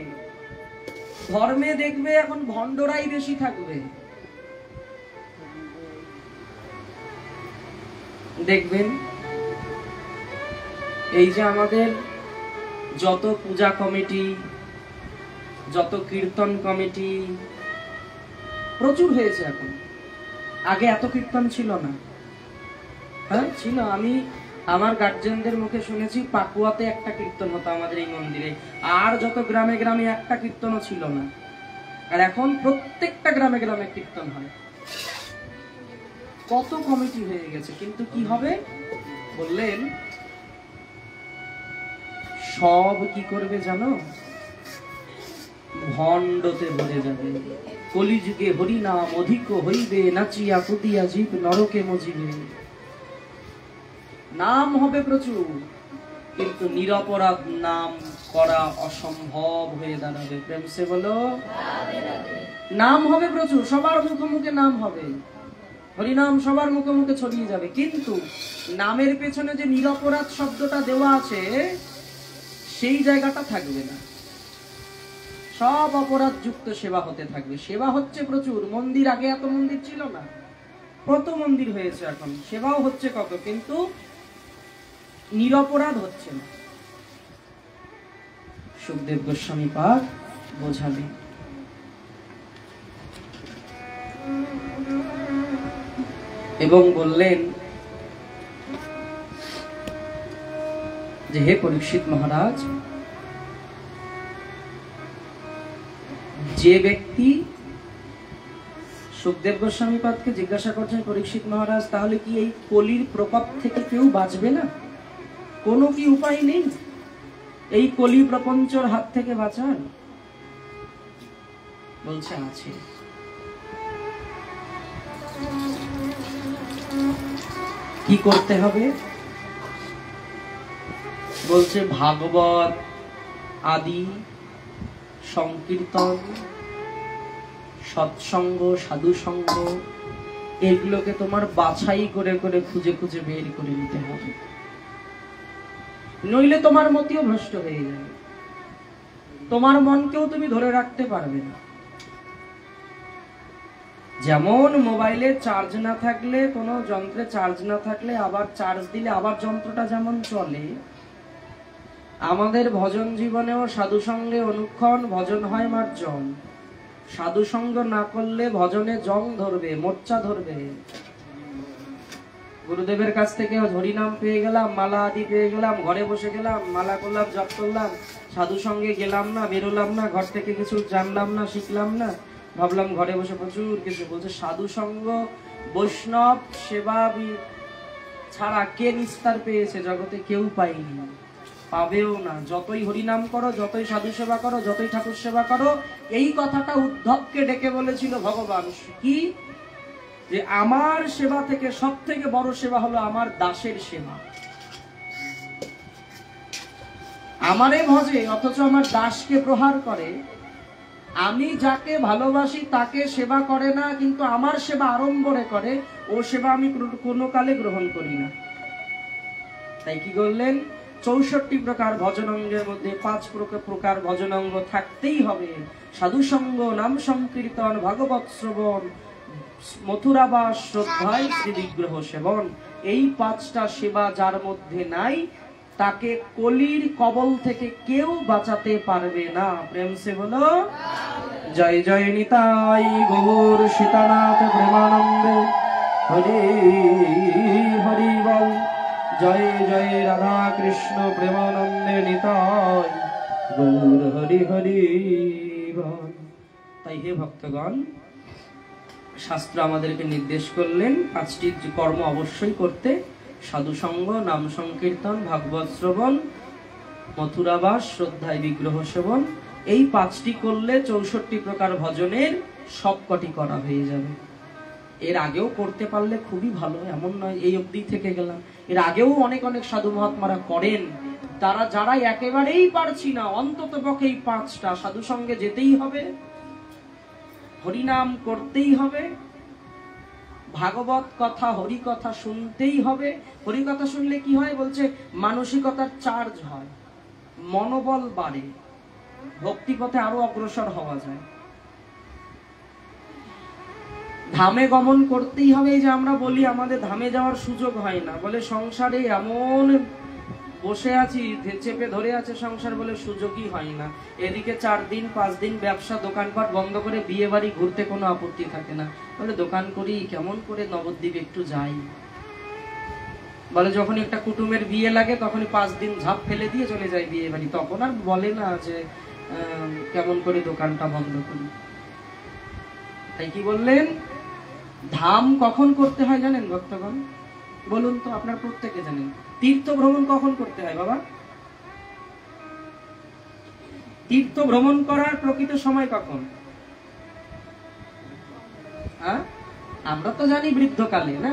ধর্মে দেখবে এখন ভণ্ডরাই বেশি থাকবে। দেখবেন এই যে আমাদের যত পূজা কমিটি, যত কীর্তন কমিটি প্রচুর হয়েছে এখন। আগে এত কীর্তন ছিল না। হ্যাঁ ছিল। আমি আমার গার্জেনদের মুখে শুনেছি পাকুয়াতে একটা কীর্তন হতো আমাদের এই মন্দিরে, আর যত গ্রামে গ্রামে একটা কীর্তনও ছিল না। আর এখন প্রত্যেকটা গ্রামে গ্রামে কীর্তন হয়। কত কমিটি হয়ে গেছে, কিন্তু কি হবে বললেন? সব কি করবে জানো? ভণ্ডতে ভরে যাবে। কলিযুগে হরিনাম অধিক হইবে, নাচিয়া কুদিয়া জীব নরকে মজিবে। নাম হবে প্রচুর, কিন্তু নিরপরাধ নাম করা অসম্ভব হয়ে দাঁড়াবে। প্রেম সে বলো। নাম হবে প্রচুর, সবার মুখে মুখে নাম হবে, হরিনাম সবার মুখে মুখে ছড়িয়ে যাবে, কিন্তু নামের পেছনে যে নিরপরাধ শব্দটা দেওয়া আছে সেই জায়গাটা থাকবে না। সব অপরাধ যুক্ত সেবা হতে থাকবে। সেবা হচ্ছে প্রচুর। মন্দির, আগে এত মন্দির ছিল না, কত মন্দির হয়েছে এখন, সেবাও হচ্ছে কত, কিন্তু নিরপরাধ হচ্ছে না। সুখদেব গোস্বামী পাদ বোঝাবে। এবং বললেন যে হে পরীক্ষিত মহারাজ, যে ব্যক্তি, সুখদেব গোস্বামী পাদকে জিজ্ঞাসা করছেন পরীক্ষিত মহারাজ, তাহলে কি এই কলির প্রকোপ থেকে কেউ বাঁচবে না? কোনো কি উপায় নেই এই কলি প্রপঞ্চর হাত থেকে বাঁচার? বলছে আছে। কি করতে হবে? বলছে ভাগবত আদি সংকীর্তন, সৎসঙ্গ, সাধু সঙ্গ, এগুলোকে তোমার বাছাই করে করে খুঁজে খুঁজে বের করে নিতে হবে, নইলে তোমার মতিও ভ্রষ্ট হয়ে যাবে। তোমার মনকেও তুমি ধরে রাখতে পারবে না। যেমন মোবাইলে চার্জ না থাকলে, কোনো যন্ত্রে চার্জ না থাকলে আবার চার্জ দিলে আবার যন্ত্রটা যেমন চলে, আমাদের ভজন জীবনেও সাধু সঙ্গে অনুক্ষণ ভজন হয় মার্জন। সাধু সঙ্গ না করলে ভজনে জং ধরবে, মোর্চা ধরবে। গুরুদেবের কাছ থেকে হরিনাম পেয়ে গেলাম, মালা আদি পেয়ে গেলাম, ঘরে বসে গেলাম, মালা করলাম, জপ করলাম, সাধু সঙ্গে গেলাম না, বেরোলাম না, ঘর থেকে কিছু জানলাম না, শিখলাম না, ভাবলাম ঘরে বসে প্রচুর কিছু। বলছে সাধু সঙ্গ, বৈষ্ণব সেবা ছাড়া কে নিস্তার পেয়েছে জগতে? কেউ পায়নি, পাবেও না। যতই হরিনাম করো, যতই সাধু সেবা করো, যতই ঠাকুর সেবা করো, এই কথাটা উদ্ধবকে ডেকে বলেছিল ভগবান। কি? যে আমার সেবা থেকে সব থেকে বড় সেবা হলো আমার দাসের সেবা। আমারে ভজে অথচ আমার দাসকে প্রহার করে, আমি যাকে ভালোবাসি তাকে সেবা করে না, কিন্তু আমার সেবা আড়ম্বরে করে, ও সেবা আমি কোনো কালে গ্রহণ করি না। তাই কি করলেন? 64 প্রকার ভজনাঙ্গের মধ্যে 5 প্রকার ভজনাঙ্গ থাকতেই হবে। সাধু সঙ্গ, নাম সংকীর্তন, ভাগবত শ্রবণ, মথুরাবাস, শ্রদ্ধায় শ্রী বিগ্রহ সেবন। এই 5টা সেবা যার মধ্যে নাই তাকে কলির কবল থেকে কেউ বাঁচাতে পারবে না। প্রেম সে বলো জয় জয় নিতাই গৌর সীতানাথ প্রেমানন্দে হরি হরি বল। জয় জয় রাধা কৃষ্ণ প্রেমানন্দে নিতাই গৌর হরি হরি বল। তাই হে ভক্তগণ, শাস্ত্র আমাদেরকে নির্দেশ করলেন 5টি কর্ম অবশ্যই করতে: সাধু সঙ্গ, নাম সংকীর্তন, ভাগবত শ্রবণ, মথুরাবাস, শ্রদ্ধায় বিগ্রহ সেবন। এই 5টি করলে 64 প্রকার ভজনের সবকটি করা হয়ে যাবে। এর আগেও করতে পারলে খুবই ভালো, এমন নয় এই অবধি থেকে গেলাম। এর আগেও অনেক অনেক সাধু মহাত্মারা করেন। তারা যারা একেবারেই পারছি না, অন্তত পক্ষে এই 5টা সাধু সঙ্গে যেতেই হবে, হরিনাম করতেই হবে, ভাগবত কথা হরি কথা শুনতেই হবে। হরি কথা শুনলে কি হয় বলছে? মানসিকতার চার্জ হয়, মনোবল বাড়ে, ভক্তি পথে আরো অগ্রসর হওয়া যায়। ধামে গমন করতেই হবে। এই যে আমরা বলি আমাদের ধামে যাওয়ার সুযোগ হয় না, বলে সংসারে এমন বসে আছি, চেপে ধরে আছে সংসার, বলে সুযোগই হয় না। এদিকে 4 দিন 5 দিন ব্যবসা দোকানপাট বন্ধ করে বিয়ে বাড়ি ঘুরতে কোনো আপত্তি থাকে না, বলে দোকান করি, কেমন করে নবদ্বীপ একটু যাই। বলে যখন একটা কুটুমের বিয়ে লাগে তখনই 5 দিন ঝাঁপ ফেলে দিয়ে চলে যায় বিয়ে বাড়ি, তখন আর বলে না যে কেমন করে দোকানটা বন্ধ করি। তাই কি বললেন? ধাম কখন করতে হয় জানেন ভক্তগণ? বলুন তো, আপনার প্রত্যেকে জানেন। তীর্থ ভ্রমণ কখন করতে হয় বাবা? তীর্থ ভ্রমণ করার প্রকৃত সময় কখন? আমরা তো জানি বৃদ্ধকালে, না?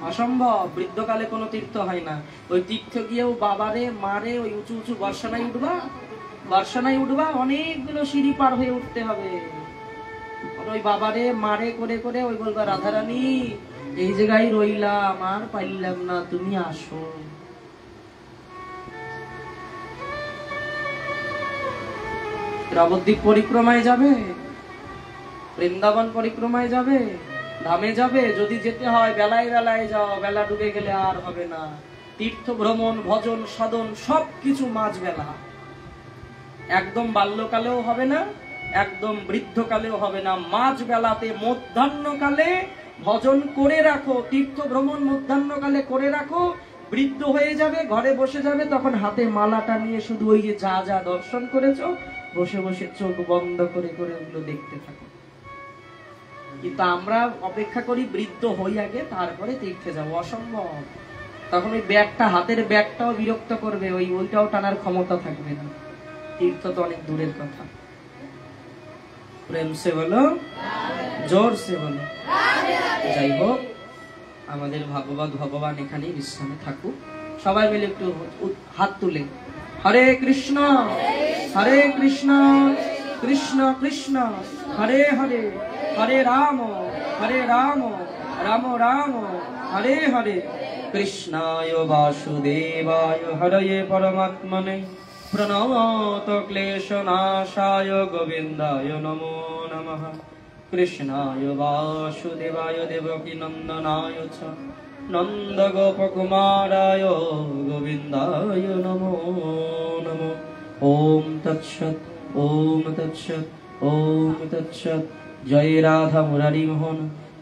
অসম্ভব, বৃদ্ধকালে কোনো তীর্থ হয় না। ওই তীর্থ গিয়েও বাবারে মারে ওই উঁচু উঁচু বর্ষানায় উঠবা, অনেকগুলো সিঁড়ি পার হয়ে উঠতে হবে। ওই বাবারে মারে করে করে ওই বলবা, রাধারানী এই জায়গায় রইলাম, আর পাইলাম না, তুমি আসো। নবদ্বীপ পরিক্রমায় যাবে, বৃন্দাবন পরিক্রমায় যাবে, ধামে যাবে, যদি যেতে হয় বেলায় বেলায় যাও, বেলা ডুবে গেলে আর হবে না। তীর্থ ভ্রমণ, ভজন সাধন সবকিছু মাঝ বেলা, একদম বাল্যকালেও হবে না, একদম বৃদ্ধকালেও হবে না। মাঝ বেলাতে মধ্যাহ্নকালে ভজন করে রাখো, তীর্থ ভ্রমণ মধ্যাহ্নকালে করে রাখো। বৃদ্ধ হয়ে যাবে, ঘরে বসে যাবে, তখন হাতে মালাটা নিয়ে শুধু ওই যে যা যা দর্শন করেছো বসে বসে চোখ বন্ধ করে করে ওগুলো দেখতে থাকো। কিন্তু আমরা অপেক্ষা করি বৃদ্ধ হই আগে, তারপরে তীর্থে যাবো। অসম্ভব। তখন ওই ব্যাগটা, হাতের ব্যাগটাও বিরক্ত করবে, ওইটাও টানার ক্ষমতা থাকবে না। তীর্থ তো অনেক দূরের কথা। প্রেম সে বলো, জোর সে বলো। যাই হোক, আমাদের ভাগবত ভগবান এখানেই বিশ্রামে থাকুক। সবাই মিলে একটু হাত তুলে হরে কৃষ্ণ কৃষ্ণ কৃষ্ণ হরে হরে, হরে রাম রাম রাম হরে হরে, কৃষ্ণায় বাসুদেবায় হরয়ে পরমাত্মনে প্রণত ক্লেশনাশায় গোবিন্দায় নমো নমঃ। কৃষ্ণায় বাসুদেবায় দেবকী নন্দনায় চ নন্দ গোপকুমারায় গোবিন্দায় নমো নমঃ। ওম তৎসৎ, ওম তৎসৎ, ওম তৎসৎ। জয় রাধা মুরারি মোহন,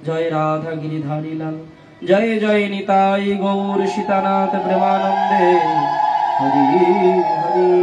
জয় রাধা গিরিধারী লাল, জয় জয় নিতাই গৌর সীতানাথ প্রেমানন্দে হরি হরি।